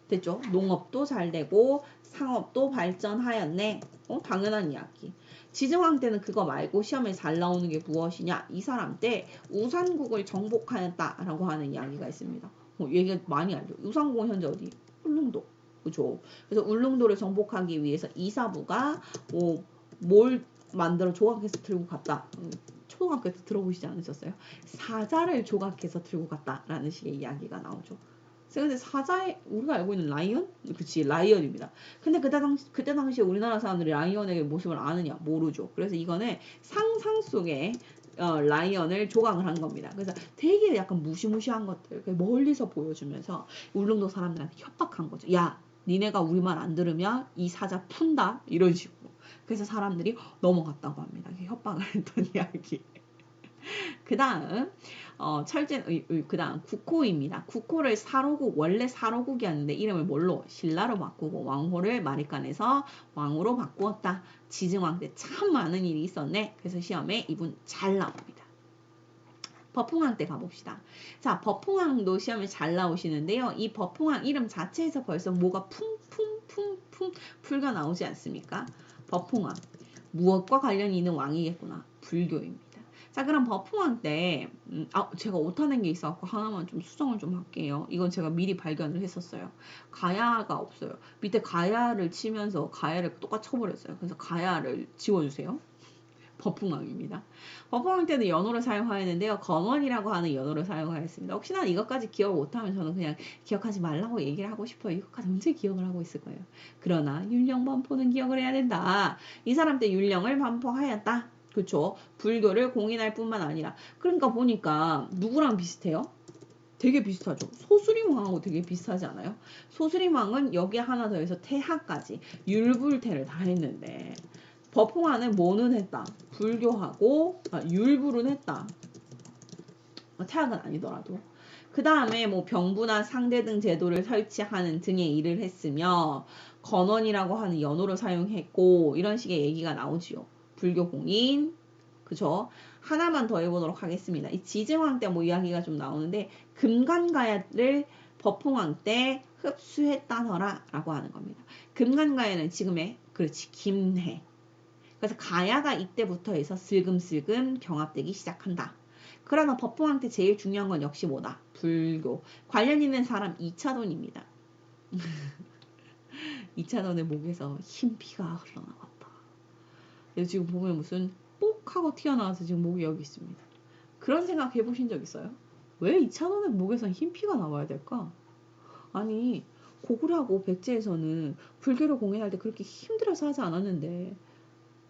됐죠? 농업도 잘 되고 상업도 발전하였네. 당연한 이야기. 지증왕 때는 그거 말고 시험에 잘 나오는 게 무엇이냐? 이 사람 때 우산국을 정복하였다라고 하는 이야기가 있습니다. 얘기가 많이 알죠. 우산국은 현재 어디? 울릉도. 그죠? 그래서 울릉도를 정복하기 위해서 이사부가 뭘 만들어 조각해서 들고 갔다. 초등학교 때 들어보시지 않으셨어요? 사자를 조각해서 들고 갔다라는 식의 이야기가 나오죠. 근데 사자의 우리가 알고 있는 라이언? 그치, 라이언입니다. 근데 그때 당시에 우리나라 사람들이 라이언의 모습을 아느냐? 모르죠. 그래서 이거는 상상 속에 라이언을 조각을 한 겁니다. 그래서 되게 약간 무시무시한 것들 멀리서 보여주면서 울릉도 사람들한테 협박한 거죠. 야, 니네가 우리 말 안 들으면 이 사자 푼다? 이런 식으로. 그래서 사람들이 넘어갔다고 합니다. 협박을 했던 이야기. 그 다음 그 다음 국호입니다. 국호를 사로국, 원래 사로국이었는데 이름을 뭘로? 신라로 바꾸고 왕호를 마리간에서 왕으로 바꾸었다. 지증왕 때 참 많은 일이 있었네. 그래서 시험에 이분 잘 나옵니다. 버풍왕 때 가봅시다. 자, 버풍왕도 시험에 잘 나오시는데요. 이 버풍왕 이름 자체에서 벌써 뭐가 풍풍풍풍 풀가 나오지 않습니까? 버풍왕. 무엇과 관련이 있는 왕이겠구나. 불교입니다. 자, 그럼 버풍왕 때 제가 오타낸 게 있어갖고 하나만 좀 수정을 좀 할게요. 이건 제가 미리 발견을 했었어요. 가야가 없어요. 밑에 가야를 치면서 가야를 똑같이 쳐버렸어요. 그래서 가야를 지워주세요. 버풍왕입니다. 버풍왕 때는 연호를 사용하였는데요. 건원이라고 하는 연호를 사용하였습니다. 혹시나 이것까지 기억을 못하면 저는 그냥 기억하지 말라고 얘기를 하고 싶어요. 이것까지 언제 기억을 하고 있을 거예요. 그러나 율령 반포는 기억을 해야 된다. 이 사람 때 율령을 반포하였다. 그쵸? 불교를 공인할 뿐만 아니라 그러니까 보니까 누구랑 비슷해요? 되게 비슷하죠. 소수림왕하고 되게 비슷하지 않아요? 소수림왕은 여기에 하나 더해서 태하까지 율불태를 다 했는데 버풍왕은 뭐는 했다? 불교하고 율불은 했다. 태학은 아니더라도. 그 다음에 뭐 병부나 상대 등 제도를 설치하는 등의 일을 했으며 건원이라고 하는 연호를 사용했고 이런 식의 얘기가 나오지요. 불교 공인, 그죠? 하나만 더 해보도록 하겠습니다. 이 지증왕 때 뭐 이야기가 좀 나오는데 금관가야를 버풍왕 때 흡수했다더라 라고 하는 겁니다. 금관가야는 지금의 그렇지 김해. 그래서 가야가 이때부터 해서 슬금슬금 경합되기 시작한다. 그러나 버풍왕 때 제일 중요한 건 역시 뭐다? 불교. 관련 있는 사람 이차돈입니다. 이차돈의 목에서 흰 피가 흘러나왔다. 그래서 지금 보면 무슨 뽁 하고 튀어나와서 지금 목이 여기 있습니다. 그런 생각 해보신 적 있어요? 왜 이차돈의 목에서 흰 피가 나와야 될까? 아니 고구려하고 백제에서는 불교를 공연할 때 그렇게 힘들어서 하지 않았는데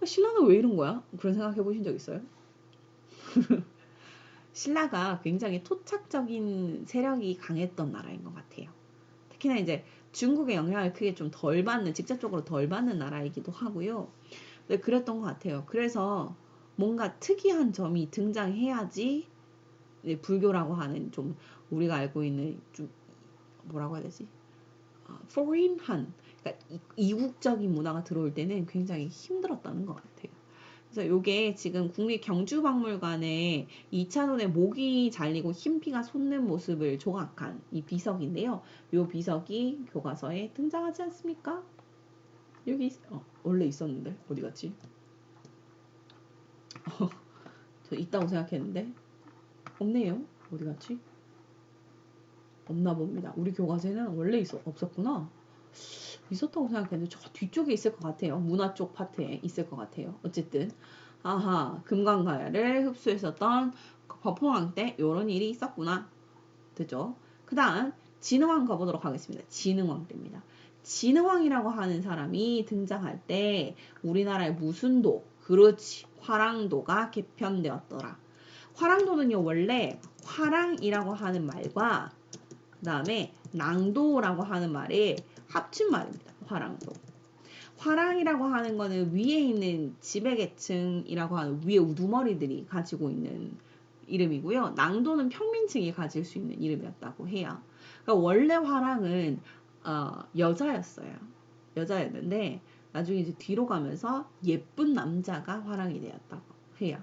신라는 왜 이런 거야? 그런 생각 해보신 적 있어요? 신라가 굉장히 토착적인 세력이 강했던 나라인 것 같아요. 특히나 이제 중국의 영향을 크게 좀 덜 받는, 직접적으로 덜 받는 나라이기도 하고요. 네, 그랬던 것 같아요. 그래서 뭔가 특이한 점이 등장해야지 네, 불교라고 하는 좀 우리가 알고 있는 좀 뭐라고 해야 되지? foreign한, 그러니까 이국적인 문화가 들어올 때는 굉장히 힘들었다는 것 같아요. 그래서 요게 지금 국립경주박물관에 이찬원의 목이 잘리고 흰피가 솟는 모습을 조각한 이 비석인데요. 요 비석이 교과서에 등장하지 않습니까? 여기 원래 있었는데 어디 갔지? 저 있다고 생각했는데 없네요. 어디 갔지? 없나 봅니다. 우리 교과서에는 원래 없었구나. 있었다고 생각했는데 저 뒤쪽에 있을 것 같아요. 문화 쪽 파트에 있을 것 같아요. 어쨌든 아하, 금강가야를 흡수했었던 법흥왕 때 이런 일이 있었구나. 됐죠? 그 다음 진흥왕 가보도록 하겠습니다. 진흥왕 때입니다. 진흥왕이라고 하는 사람이 등장할 때 우리나라의 무슨 도? 그렇지. 화랑도가 개편되었더라. 화랑도는요, 원래 화랑이라고 하는 말과 그 다음에 낭도라고 하는 말의 합친 말입니다. 화랑도. 화랑이라고 하는 거는 위에 있는 지배계층이라고 하는 위에 우두머리들이 가지고 있는 이름이고요. 낭도는 평민층이 가질 수 있는 이름이었다고 해요. 그러니까 원래 화랑은 여자였어요. 여자였는데 나중에 이제 뒤로 가면서 예쁜 남자가 화랑이 되었다고 해요.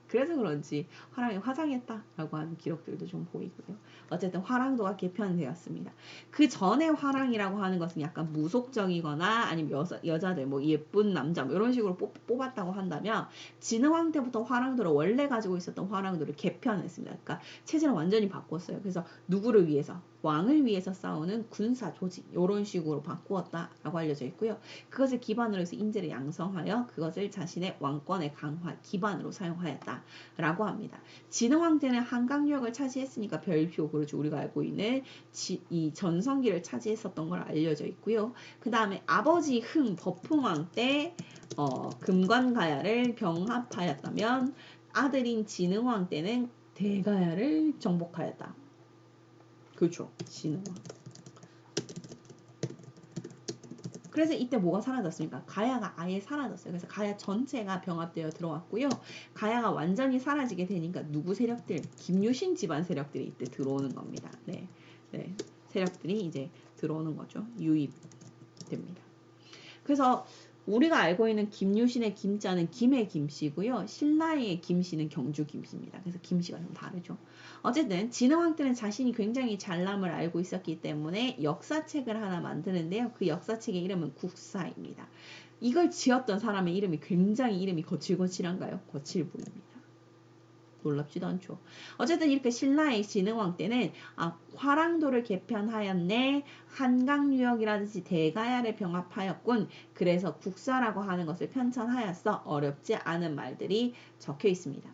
그래서 그런지 화랑이 화장했다라고 하는 기록들도 좀 보이고요. 어쨌든 화랑도가 개편되었습니다. 그 전에 화랑이라고 하는 것은 약간 무속적이거나 아니면 여자들 뭐 예쁜 남자 뭐 이런 식으로 뽑았다고 한다면 진흥왕 때부터 화랑도를 원래 가지고 있었던 화랑도를 개편했습니다. 그러니까 체제를 완전히 바꿨어요. 그래서 누구를 위해서? 왕을 위해서 싸우는 군사 조직 이런 식으로 바꾸었다라고 알려져 있고요. 그것을 기반으로 해서 인재를 양성하여 그것을 자신의 왕권의 강화 기반으로 사용하였다라고 합니다. 진흥왕 때는 한강유역을 차지했으니까 별표 그렇죠. 우리가 알고 있는 이 전성기를 차지했었던 걸 알려져 있고요. 그 다음에 아버지 흥 법흥왕 때 금관가야를 병합하였다면 아들인 진흥왕 때는 대가야를 정복하였다. 그렇죠. 진흥왕. 그래서 이때 뭐가 사라졌습니까? 가야가 아예 사라졌어요. 그래서 가야 전체가 병합되어 들어왔고요. 가야가 완전히 사라지게 되니까 누구 세력들? 김유신 집안 세력들이 이때 들어오는 겁니다. 네, 네, 세력들이 이제 들어오는 거죠. 유입됩니다. 그래서 우리가 알고 있는 김유신의 김자는 김의 김씨고요. 신라의 김씨는 경주 김씨입니다. 그래서 김씨가 좀 다르죠. 어쨌든 진흥왕 때는 자신이 굉장히 잘남을 알고 있었기 때문에 역사책을 하나 만드는데요. 그 역사책의 이름은 국사입니다. 이걸 지었던 사람의 이름이 굉장히 이름이 거칠거칠한가요? 거칠보입니다. 놀랍지도 않죠. 어쨌든 이렇게 신라의 진흥왕 때는 화랑도를 개편하였네. 한강유역이라든지 대가야를 병합하였군. 그래서 국사라고 하는 것을 편찬하였어. 어렵지 않은 말들이 적혀 있습니다.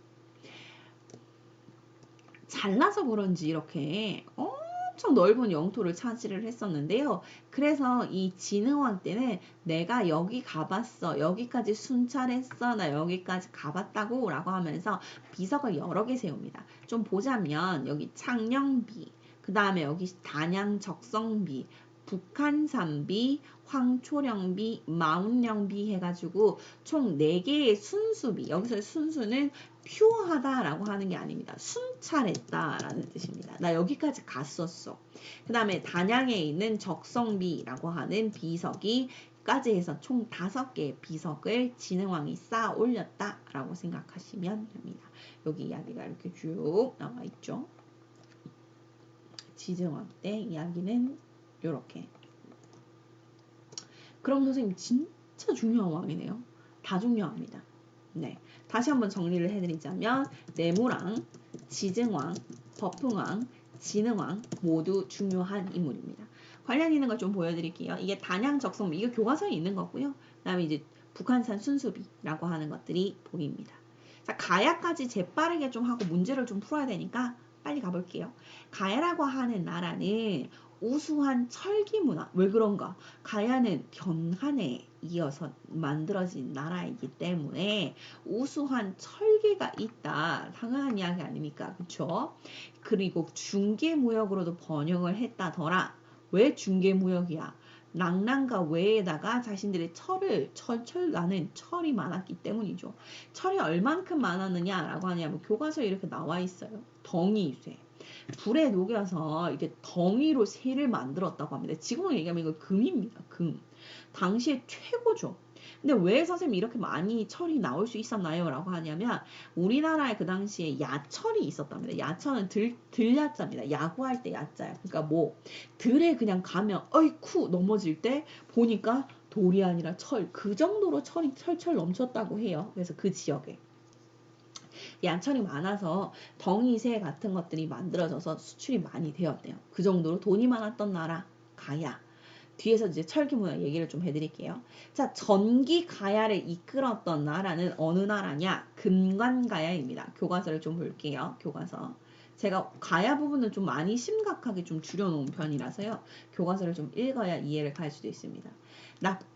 잘나서 그런지 이렇게 엄청 넓은 영토를 차지를 했었는데요. 그래서 이 진흥왕 때는 내가 여기 가봤어. 여기까지 순찰했어. 나 여기까지 가봤다고 라고 하면서 비석을 여러 개 세웁니다. 좀 보자면 여기 창녕비, 그 다음에 여기 단양적성비, 북한산비, 황초령비, 마운령비 해가지고 총 4개의 순수비. 여기서 순수는 퓨어하다라고 하는 게 아닙니다. 순찰했다라는 뜻입니다. 나 여기까지 갔었어. 그 다음에 단양에 있는 적성비라고 하는 비석이 까지 해서 총 5개의 비석을 진흥왕이 쌓아 올렸다라고 생각하시면 됩니다. 여기 이야기가 이렇게 쭉 나와 있죠. 진흥왕 때 이야기는 이렇게. 그럼 선생님 진짜 중요한 왕이네요. 다 중요합니다. 네, 다시 한번 정리를 해드리자면 내무랑, 지증왕, 법흥왕, 진흥왕 모두 중요한 인물입니다. 관련 있는 걸 좀 보여드릴게요. 이게 단양적성, 이게 교과서에 있는 거고요. 그 다음에 이제 북한산 순수비라고 하는 것들이 보입니다. 자, 가야까지 재빠르게 좀 하고 문제를 좀 풀어야 되니까 빨리 가볼게요. 가야라고 하는 나라는 우수한 철기 문화. 왜 그런가? 가야는 변한에 이어서 만들어진 나라이기 때문에 우수한 철기가 있다. 당연한 이야기 아닙니까? 그쵸? 그리고 중개무역으로도 번영을 했다더라. 왜 중개무역이야? 낭랑과 외에다가 자신들의 철철 나는 철이 많았기 때문이죠. 철이 얼만큼 많았느냐라고 하냐면 교과서에 이렇게 나와 있어요. 덩이쇠. 불에 녹여서 이렇게 덩이로 쇠를 만들었다고 합니다. 지금으로 얘기하면 이거 금입니다. 금. 당시에 최고죠. 근데 왜 선생님 이렇게 많이 철이 나올 수 있었나요? 라고 하냐면 우리나라에 그 당시에 야철이 있었답니다. 야철은 들야자입니다. 야구할 때 야자예요. 그러니까 뭐 들에 그냥 가면 어이쿠 넘어질 때 보니까 돌이 아니라 철. 그 정도로 철이 철철 넘쳤다고 해요. 그래서 그 지역에. 양철이 많아서 덩이새 같은 것들이 만들어져서 수출이 많이 되었대요. 그 정도로 돈이 많았던 나라 가야. 뒤에서 이제 철기문화 얘기를 좀 해드릴게요. 자, 전기 가야를 이끌었던 나라는 어느 나라냐? 금관가야입니다. 교과서를 좀 볼게요. 교과서. 제가 가야 부분은 좀 많이 심각하게 좀 줄여놓은 편이라서요. 교과서를 좀 읽어야 이해를 갈 수도 있습니다.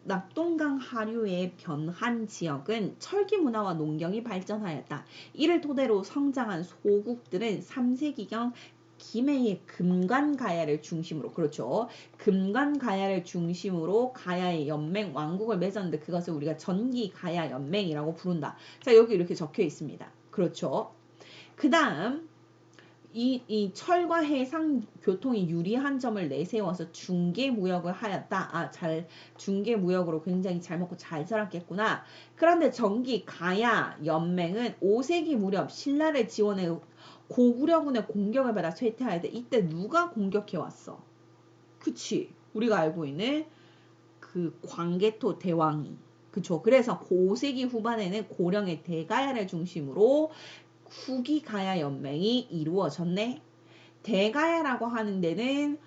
낙동강 하류의 변한 지역은 철기 문화와 농경이 발전하였다. 이를 토대로 성장한 소국들은 3세기경 김해의 금관가야를 중심으로, 그렇죠. 금관가야를 중심으로 가야의 연맹 왕국을 맺었는데 그것을 우리가 전기가야 연맹이라고 부른다. 자, 여기 이렇게 적혀 있습니다. 그렇죠. 그 다음 이 철과 해상 교통이 유리한 점을 내세워서 중개무역을 하였다. 중개무역으로 굉장히 잘 먹고 잘 살았겠구나. 그런데 전기 가야 연맹은 5세기 무렵 신라를 지원해 고구려군의 공격을 받아 쇠퇴하였대. 이때 누가 공격해 왔어? 그치. 우리가 알고 있는 그 광개토 대왕이. 그쵸. 그래서 5세기 후반에는 고령의 대가야를 중심으로 후기 가야 연맹이 이루어졌네. 대가야라고 하는 데는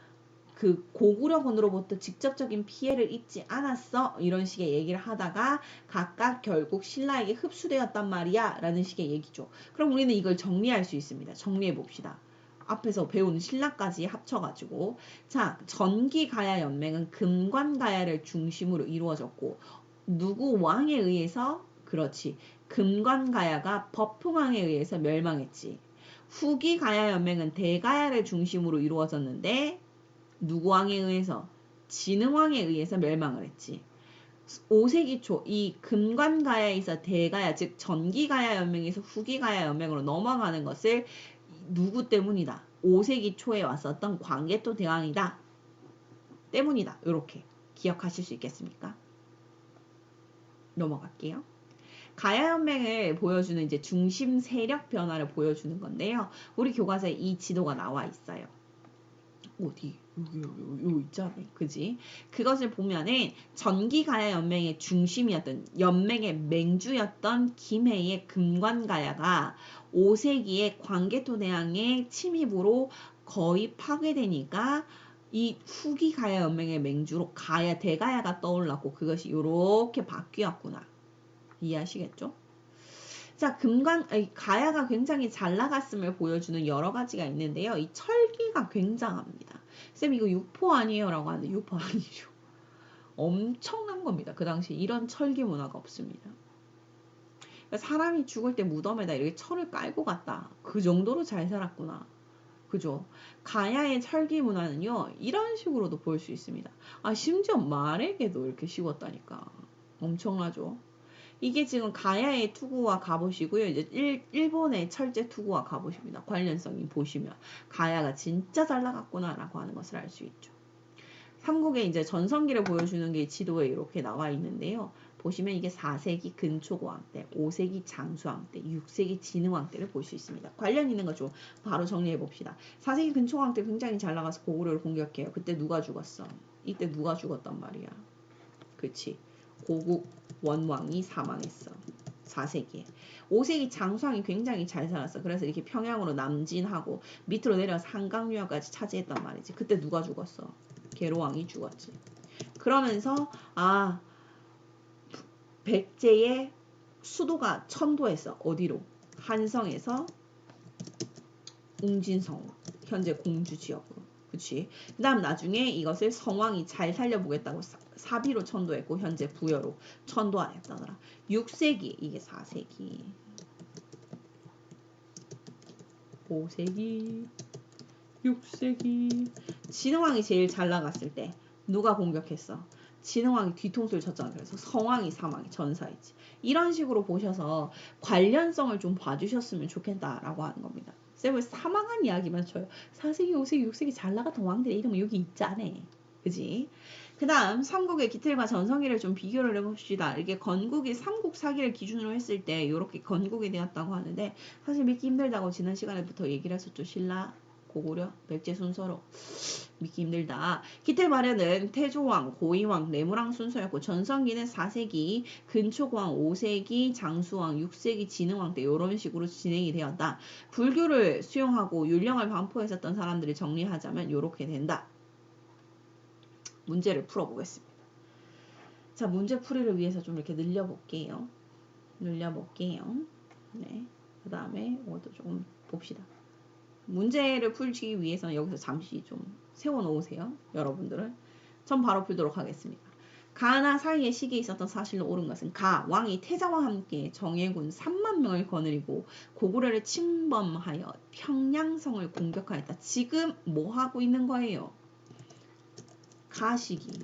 그 고구려군으로부터 직접적인 피해를 입지 않았어. 이런 식의 얘기를 하다가 각각 결국 신라에게 흡수되었단 말이야. 라는 식의 얘기죠. 그럼 우리는 이걸 정리할 수 있습니다. 정리해 봅시다. 앞에서 배운 신라까지 합쳐가지고. 자, 전기가야 연맹은 금관가야를 중심으로 이루어졌고, 누구 왕에 의해서? 그렇지. 금관가야가 버풍왕에 의해서 멸망했지. 후기 가야 연맹은 대가야를 중심으로 이루어졌는데 누구 왕에 의해서? 진흥왕에 의해서 멸망을 했지. 5세기 초 이 금관가야에서 대가야, 즉 전기가야 연맹에서 후기가야 연맹으로 넘어가는 것을 누구 때문이다? 5세기 초에 왔었던 광개토 대왕이다. 때문이다. 이렇게 기억하실 수 있겠습니까? 넘어갈게요. 가야연맹을 보여주는 이제 중심 세력 변화를 보여주는 건데요. 우리 교과서에 이 지도가 나와 있어요. 어디? 여기 있잖아. 그지? 그것을 보면은 전기가야연맹의 중심이었던, 연맹의 맹주였던 김해의 금관가야가 5세기에 광개토 대왕의 침입으로 거의 파괴되니까 이 후기 가야연맹의 맹주로 대가야가 떠올랐고 그것이 이렇게 바뀌었구나. 이해하시겠죠? 자, 가야가 굉장히 잘 나갔음을 보여주는 여러 가지가 있는데요. 이 철기가 굉장합니다. 쌤, 이거 유포 아니에요? 라고 하는데 유포 아니죠. 엄청난 겁니다. 그 당시 이런 철기 문화가 없습니다. 사람이 죽을 때 무덤에다 이렇게 철을 깔고 갔다. 그 정도로 잘 살았구나. 그죠? 가야의 철기 문화는요, 이런 식으로도 볼 수 있습니다. 심지어 말에게도 이렇게 씌웠다니까. 엄청나죠? 이게 지금 가야의 투구와 갑옷이고요. 이제 일본의 철제 투구와 갑옷입니다. 관련성이 보시면 가야가 진짜 잘 나갔구나라고 하는 것을 알 수 있죠. 삼국의 이제 전성기를 보여주는 게 지도에 이렇게 나와 있는데요. 보시면 이게 4세기 근초고왕 때, 5세기 장수왕 때, 6세기 진흥왕 때를 볼 수 있습니다. 관련 있는 거 좀 바로 정리해 봅시다. 4세기 근초고왕 때 굉장히 잘 나가서 고구려를 공격해요. 그때 누가 죽었어? 이때 누가 죽었단 말이야? 그치? 고국 원왕이 사망했어. 4세기에. 5세기 장수왕이 굉장히 잘 살았어. 그래서 이렇게 평양으로 남진하고 밑으로 내려서 한강유역까지 차지했단 말이지. 그때 누가 죽었어? 계로왕이 죽었지. 그러면서 백제의 수도가 천도에서 어디로? 한성에서 웅진성, 현재 공주 지역으로. 그치? 그 다음 나중에 이것을 성왕이 잘 살려보겠다고 사비로 천도했고 현재 부여로 천도하였다더라. 6세기, 이게 4세기, 5세기, 6세기. 진흥왕이 제일 잘 나갔을 때 누가 공격했어? 진흥왕이 뒤통수를 쳤잖아. 그래서 성왕이 사망이 전사했지. 이런 식으로 보셔서 관련성을 좀 봐주셨으면 좋겠다라고 하는 겁니다. 쌤은 사망한 이야기만 쳐요. 4세기, 5세기, 6세기 잘 나갔던 왕들의 이름은 여기 있잖아. 그지? 그 다음 삼국의 기틀과 전성기를 좀 비교를 해봅시다. 이렇게 건국이 삼국 사기를 기준으로 했을 때 이렇게 건국이 되었다고 하는데 사실 믿기 힘들다고 지난 시간에부터 얘기를 했었죠. 신라, 고구려, 백제 순서로 믿기 힘들다. 기틀 발해는 태조왕, 고이왕, 내무왕 순서였고 전성기는 4세기, 근초고왕, 5세기, 장수왕, 6세기, 진흥왕 때 이런 식으로 진행이 되었다. 불교를 수용하고 율령을 반포했었던 사람들이 정리하자면 이렇게 된다. 문제를 풀어보겠습니다. 자, 문제 풀이를 위해서 좀 이렇게 늘려볼게요. 네. 그 다음에 이것도 조금 봅시다. 문제를 풀기 위해서는 여기서 잠시 좀 세워놓으세요. 여러분들은. 전 바로 풀도록 하겠습니다. 가나 사이의 시기에 있었던 사실로 옳은 것은 가 왕이 태자와 함께 정예군 3만 명을 거느리고 고구려를 침범하여 평양성을 공격하였다. 지금 뭐 하고 있는 거예요? 가 시기.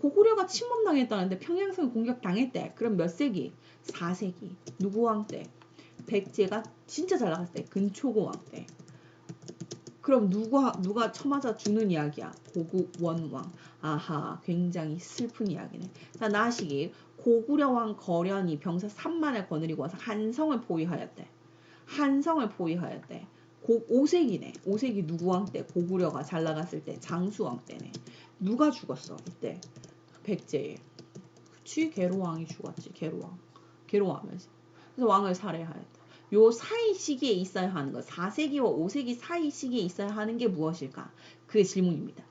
고구려가 침범당했다는데 평양성을 공격당했대. 그럼 몇 세기? 4세기. 누구 왕 때? 백제가 진짜 잘 나갔을 때. 근초고 왕 때. 그럼 누가 쳐맞아 죽는 이야기야? 고구원왕. 아하, 굉장히 슬픈 이야기네. 자, 나시기. 고구려 왕 거련이 병사 3만을 거느리고 와서 한성을 포위하였대. 한성을 포위하였대. 5세기네. 5세기 누구 왕 때? 고구려가 잘 나갔을 때. 장수왕 때네. 누가 죽었어? 이때. 백제. 그치? 계로왕이 죽었지. 계로왕하면서. 그래서 왕을 살해하였다. 요 사이 시기에 있어야 하는 것. 4세기와 5세기 사이 시기에 있어야 하는 게 무엇일까? 그게 질문입니다.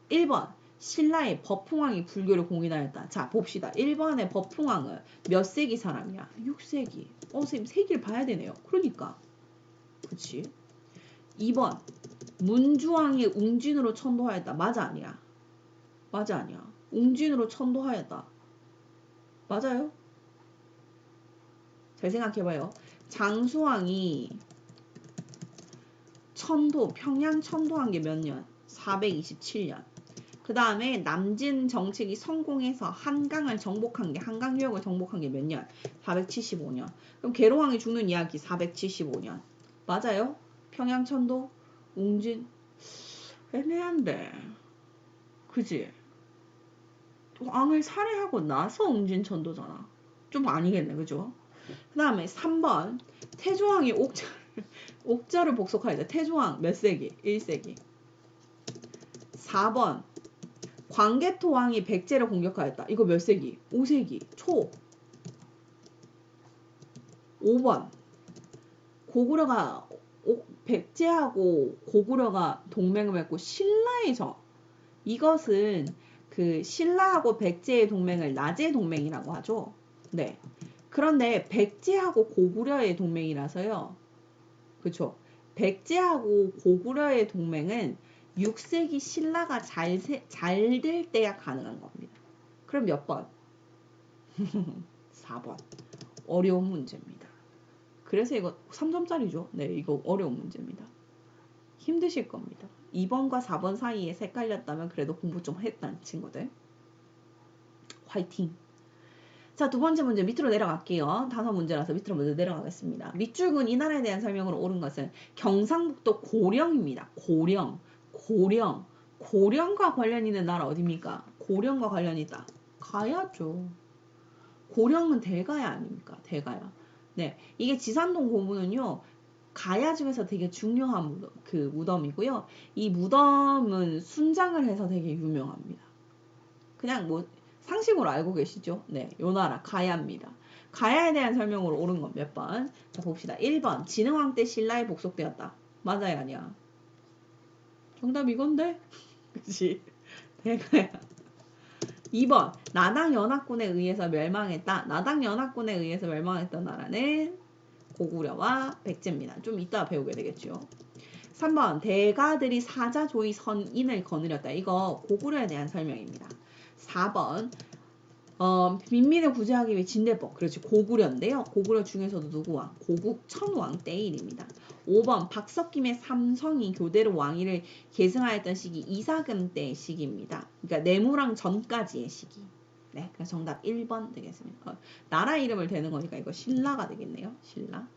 1번. 신라의 법흥왕이 불교를 공인하였다. 자, 봅시다. 1번의 법흥왕은 몇 세기 사람이야? 6세기. 선생님 세기를 봐야 되네요. 그러니까. 그치? 2번. 문주왕이 웅진으로 천도하였다. 맞아 아니야? 맞아 아니야? 웅진으로 천도하였다. 맞아요? 잘 생각해봐요. 장수왕이 평양 천도한 게 몇 년? 427년. 그 다음에 남진 정책이 성공해서 한강을 정복한 게, 한강유역을 정복한 게 몇 년? 475년. 그럼 계로왕이 죽는 이야기 475년. 맞아요? 평양 천도, 웅진. 애매한데. 그지? 왕을 살해하고 나서 웅진 천도잖아. 좀 아니겠네, 그죠? 그 다음에 3번. 태조왕이 옥자를 복속하였다. 태조왕 몇 세기? 1세기. 4번. 광개토왕이 백제를 공격하였다. 이거 몇 세기? 5세기 초. 5번. 백제하고 고구려가 동맹을 맺고 신라의 이것은 그 신라하고 백제의 동맹을 나제 동맹이라고 하죠. 네. 그런데 백제하고 고구려의 동맹이라서요. 그쵸? 백제하고 고구려의 동맹은 6세기 신라가 잘 될 때야 가능한 겁니다. 그럼 몇 번? 4번. 어려운 문제입니다. 그래서 이거 3점짜리죠. 네, 이거 어려운 문제입니다. 힘드실 겁니다. 2번과 4번 사이에 헷갈렸다면 그래도 공부 좀 했다는 친구들. 화이팅! 자, 두 번째 문제 밑으로 내려갈게요. 5문제라서 밑으로 먼저 내려가겠습니다. 밑줄근 이 나라에 대한 설명으로 옳은 것은 경상북도 고령입니다. 고령과 관련 있는 나라 어디입니까? 고령과 관련 있다. 가야죠. 고령은 대가야 아닙니까? 대가야. 네, 이게 지산동 고문은요. 가야 중에서 되게 중요한 무덤이고요. 이 무덤은 순장을 해서 되게 유명합니다. 그냥 뭐 상식으로 알고 계시죠? 네, 요 나라 가야입니다. 가야에 대한 설명으로 옳은 건 몇 번? 자, 봅시다. 1번 진흥왕 때 신라에 복속되었다. 맞아요 아니야? 정답 이건데? 그치? 대가야. 2번 나당연합군에 의해서 멸망했다. 나당연합군에 의해서 멸망했던 나라는 고구려와 백제입니다. 좀 이따 배우게 되겠죠. 3번 대가들이 사자조의 선인을 거느렸다. 이거 고구려에 대한 설명입니다. 4번 민민을 구제하기 위해 진대법. 그렇지. 고구려인데요. 고구려 중에서도 누구 왕? 고국천왕 때일입니다. 5번 박석김의 삼성이 교대로 왕위를 계승하였던 시기 이사금 때 시기입니다. 그러니까 내무랑 전까지의 시기. 네, 그래서 정답 1번 되겠습니다. 나라 이름을 대는 거니까 이거 신라가 되겠네요. 신라.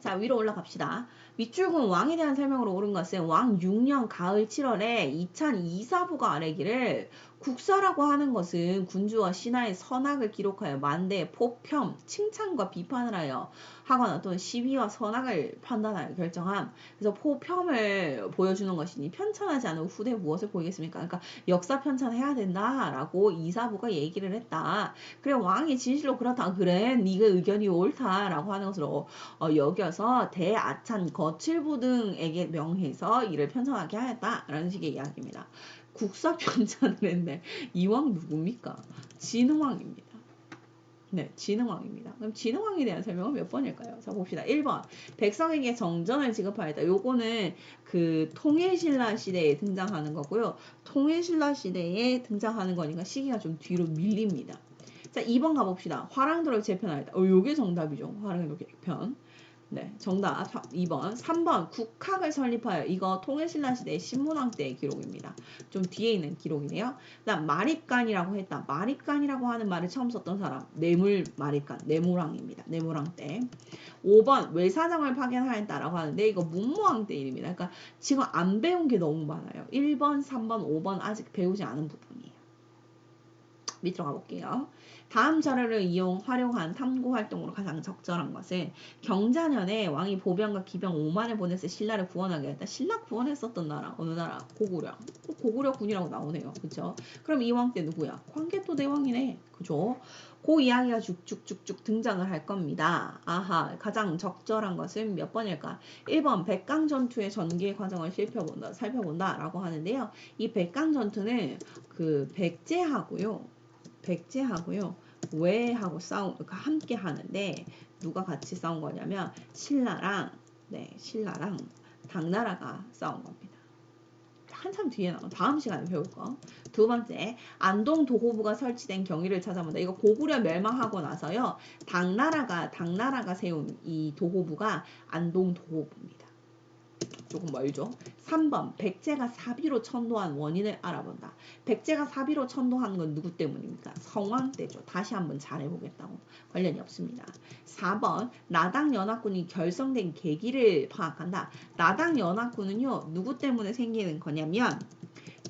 자, 위로 올라갑시다. 밑줄근 왕에 대한 설명으로 옳은 것은 왕 6년 가을 7월에 이찬 이사부가 아래기를 국사라고 하는 것은 군주와 신하의 선악을 기록하여 만대의 포평, 칭찬과 비판을 하여 하거나 또는 시비와 선악을 판단하여 결정함. 그래서 포평을 보여주는 것이니 편찬하지 않은 후대에 무엇을 보이겠습니까? 그러니까 역사 편찬해야 된다라고 이사부가 얘기를 했다. 그래 왕이 진실로 그렇다. 그래 네가 의견이 옳다라고 하는 것으로 여겨서 대아찬 거칠부 등에게 명해서 이를 편성하게 하였다라는 식의 이야기입니다. 국사 편찬을 했네. 이왕 누굽니까? 진흥왕입니다. 네, 진흥왕입니다. 그럼 진흥왕에 대한 설명은 몇 번일까요? 자, 봅시다. 1번. 백성에게 정전을 지급하였다. 요거는 그 통일신라 시대에 등장하는 거고요. 통일신라 시대에 등장하는 거니까 시기가 좀 뒤로 밀립니다. 자, 2번 가봅시다. 화랑도를 재편하였다. 요게 정답이죠. 화랑도 개편. 네, 정답 2번. 3번 국학을 설립하여. 이거 통일신라 시대 신문왕 때의 기록입니다. 좀 뒤에 있는 기록이네요. 그다음 마립간이라고 했다. 마립간이라고 하는 말을 처음 썼던 사람 뇌물 마립간 뇌물왕입니다. 뇌물왕 때. 5번 외사정을 파견하였다라고 하는데 이거 문무왕 때 일입니다. 그러니까 지금 안 배운 게 너무 많아요. 1번, 3번, 5번 아직 배우지 않은 부분이에요. 밑으로 가볼게요. 다음 자료를 활용한 탐구 활동으로 가장 적절한 것은 경자년에 왕이 보병과 기병 5만을 보내서 신라를 구원하게 했다. 신라 구원했었던 나라 어느 나라? 고구려. 고구려군이라고 나오네요. 그쵸? 그럼 이 왕 때 누구야? 광개토 대왕이네. 그죠? 그 이야기가 쭉쭉쭉쭉 등장을 할 겁니다. 아하, 가장 적절한 것은 몇 번일까? 1번 백강전투의 전개 과정을 살펴본다 라고 하는데요. 이 백강전투는 그 백제하고요. 왜하고 함께 하는데 누가 같이 싸운 거냐면 신라랑 당나라가 싸운 겁니다. 한참 뒤에 나와. 다음 시간에 배울 거. 두 번째, 안동 도호부가 설치된 경위를 찾아본다. 이거 고구려 멸망하고 나서요. 당나라가 세운 이 도호부가 안동 도호부입니다. 조금 멀죠. 3번 백제가 사비로 천도한 원인을 알아본다. 백제가 사비로 천도한 건 누구 때문입니까? 성왕 때죠. 다시 한번 잘해보겠다고. 관련이 없습니다. 4번 나당연합군이 결성된 계기를 파악한다. 나당연합군은요. 누구 때문에 생기는 거냐면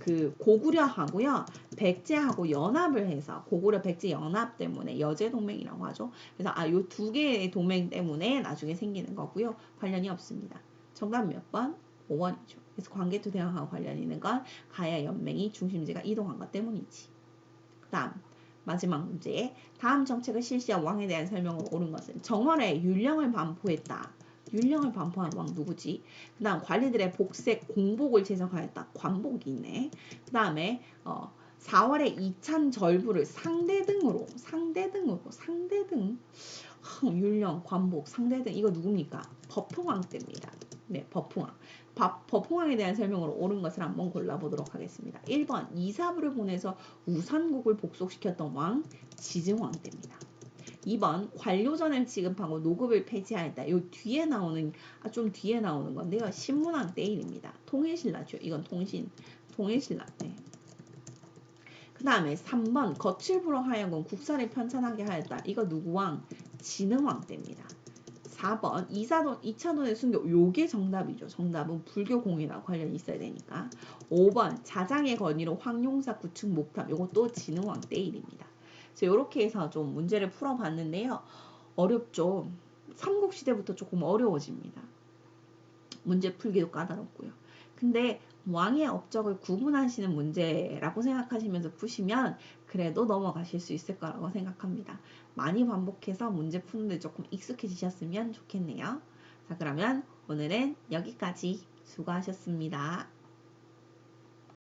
그 고구려하고요. 백제하고 연합을 해서 고구려 백제 연합 때문에 여제 동맹이라고 하죠. 그래서 요 두 개의 동맹 때문에 나중에 생기는 거고요. 관련이 없습니다. 정답 몇 번? 5번이죠. 그래서 광개토 대왕하고 관련 있는 건 가야 연맹이 중심지가 이동한 것 때문이지. 그 다음 마지막 문제. 다음 정책을 실시한 왕에 대한 설명으로 옳은 것은 정월에 율령을 반포했다. 율령을 반포한 왕 누구지? 그 다음 관리들의 복색 공복을 제정하였다. 관복이 있네. 그 다음에 4월에 이찬절부를 상대등 율령, 관복, 상대등 이거 누굽니까? 법흥왕 때입니다. 네, 법흥왕. 법흥왕에 대한 설명으로 옳은 것을 한번 골라보도록 하겠습니다. 1번 이사부를 보내서 우산국을 복속시켰던 왕 지증왕 때입니다. 2번 관료전을 지급하고 노급을 폐지하였다. 요 뒤에 나오는 좀 뒤에 나오는 건데요. 신문왕 때 일입니다. 통일신라죠. 이건 통일신라 때. 그 다음에 3번 거칠부로 하여금 국사를 편찬하게 하였다. 이거 누구 왕? 진흥왕 때입니다. 4번 2차돈의 순교. 요게 정답이죠. 정답은 불교공이랑 관련이 있어야 되니까. 5번 자장의 건의로 황용사 구축 목탑. 요것도 진흥왕 때 일입니다. 그래서 이렇게 해서 좀 문제를 풀어봤는데요. 어렵죠. 삼국시대부터 조금 어려워집니다. 문제 풀기도 까다롭고요. 근데 왕의 업적을 구분하시는 문제라고 생각하시면서 푸시면 그래도 넘어가실 수 있을 거라고 생각합니다. 많이 반복해서 문제 푸는데 조금 익숙해지셨으면 좋겠네요. 자, 그러면 오늘은 여기까지 수고하셨습니다.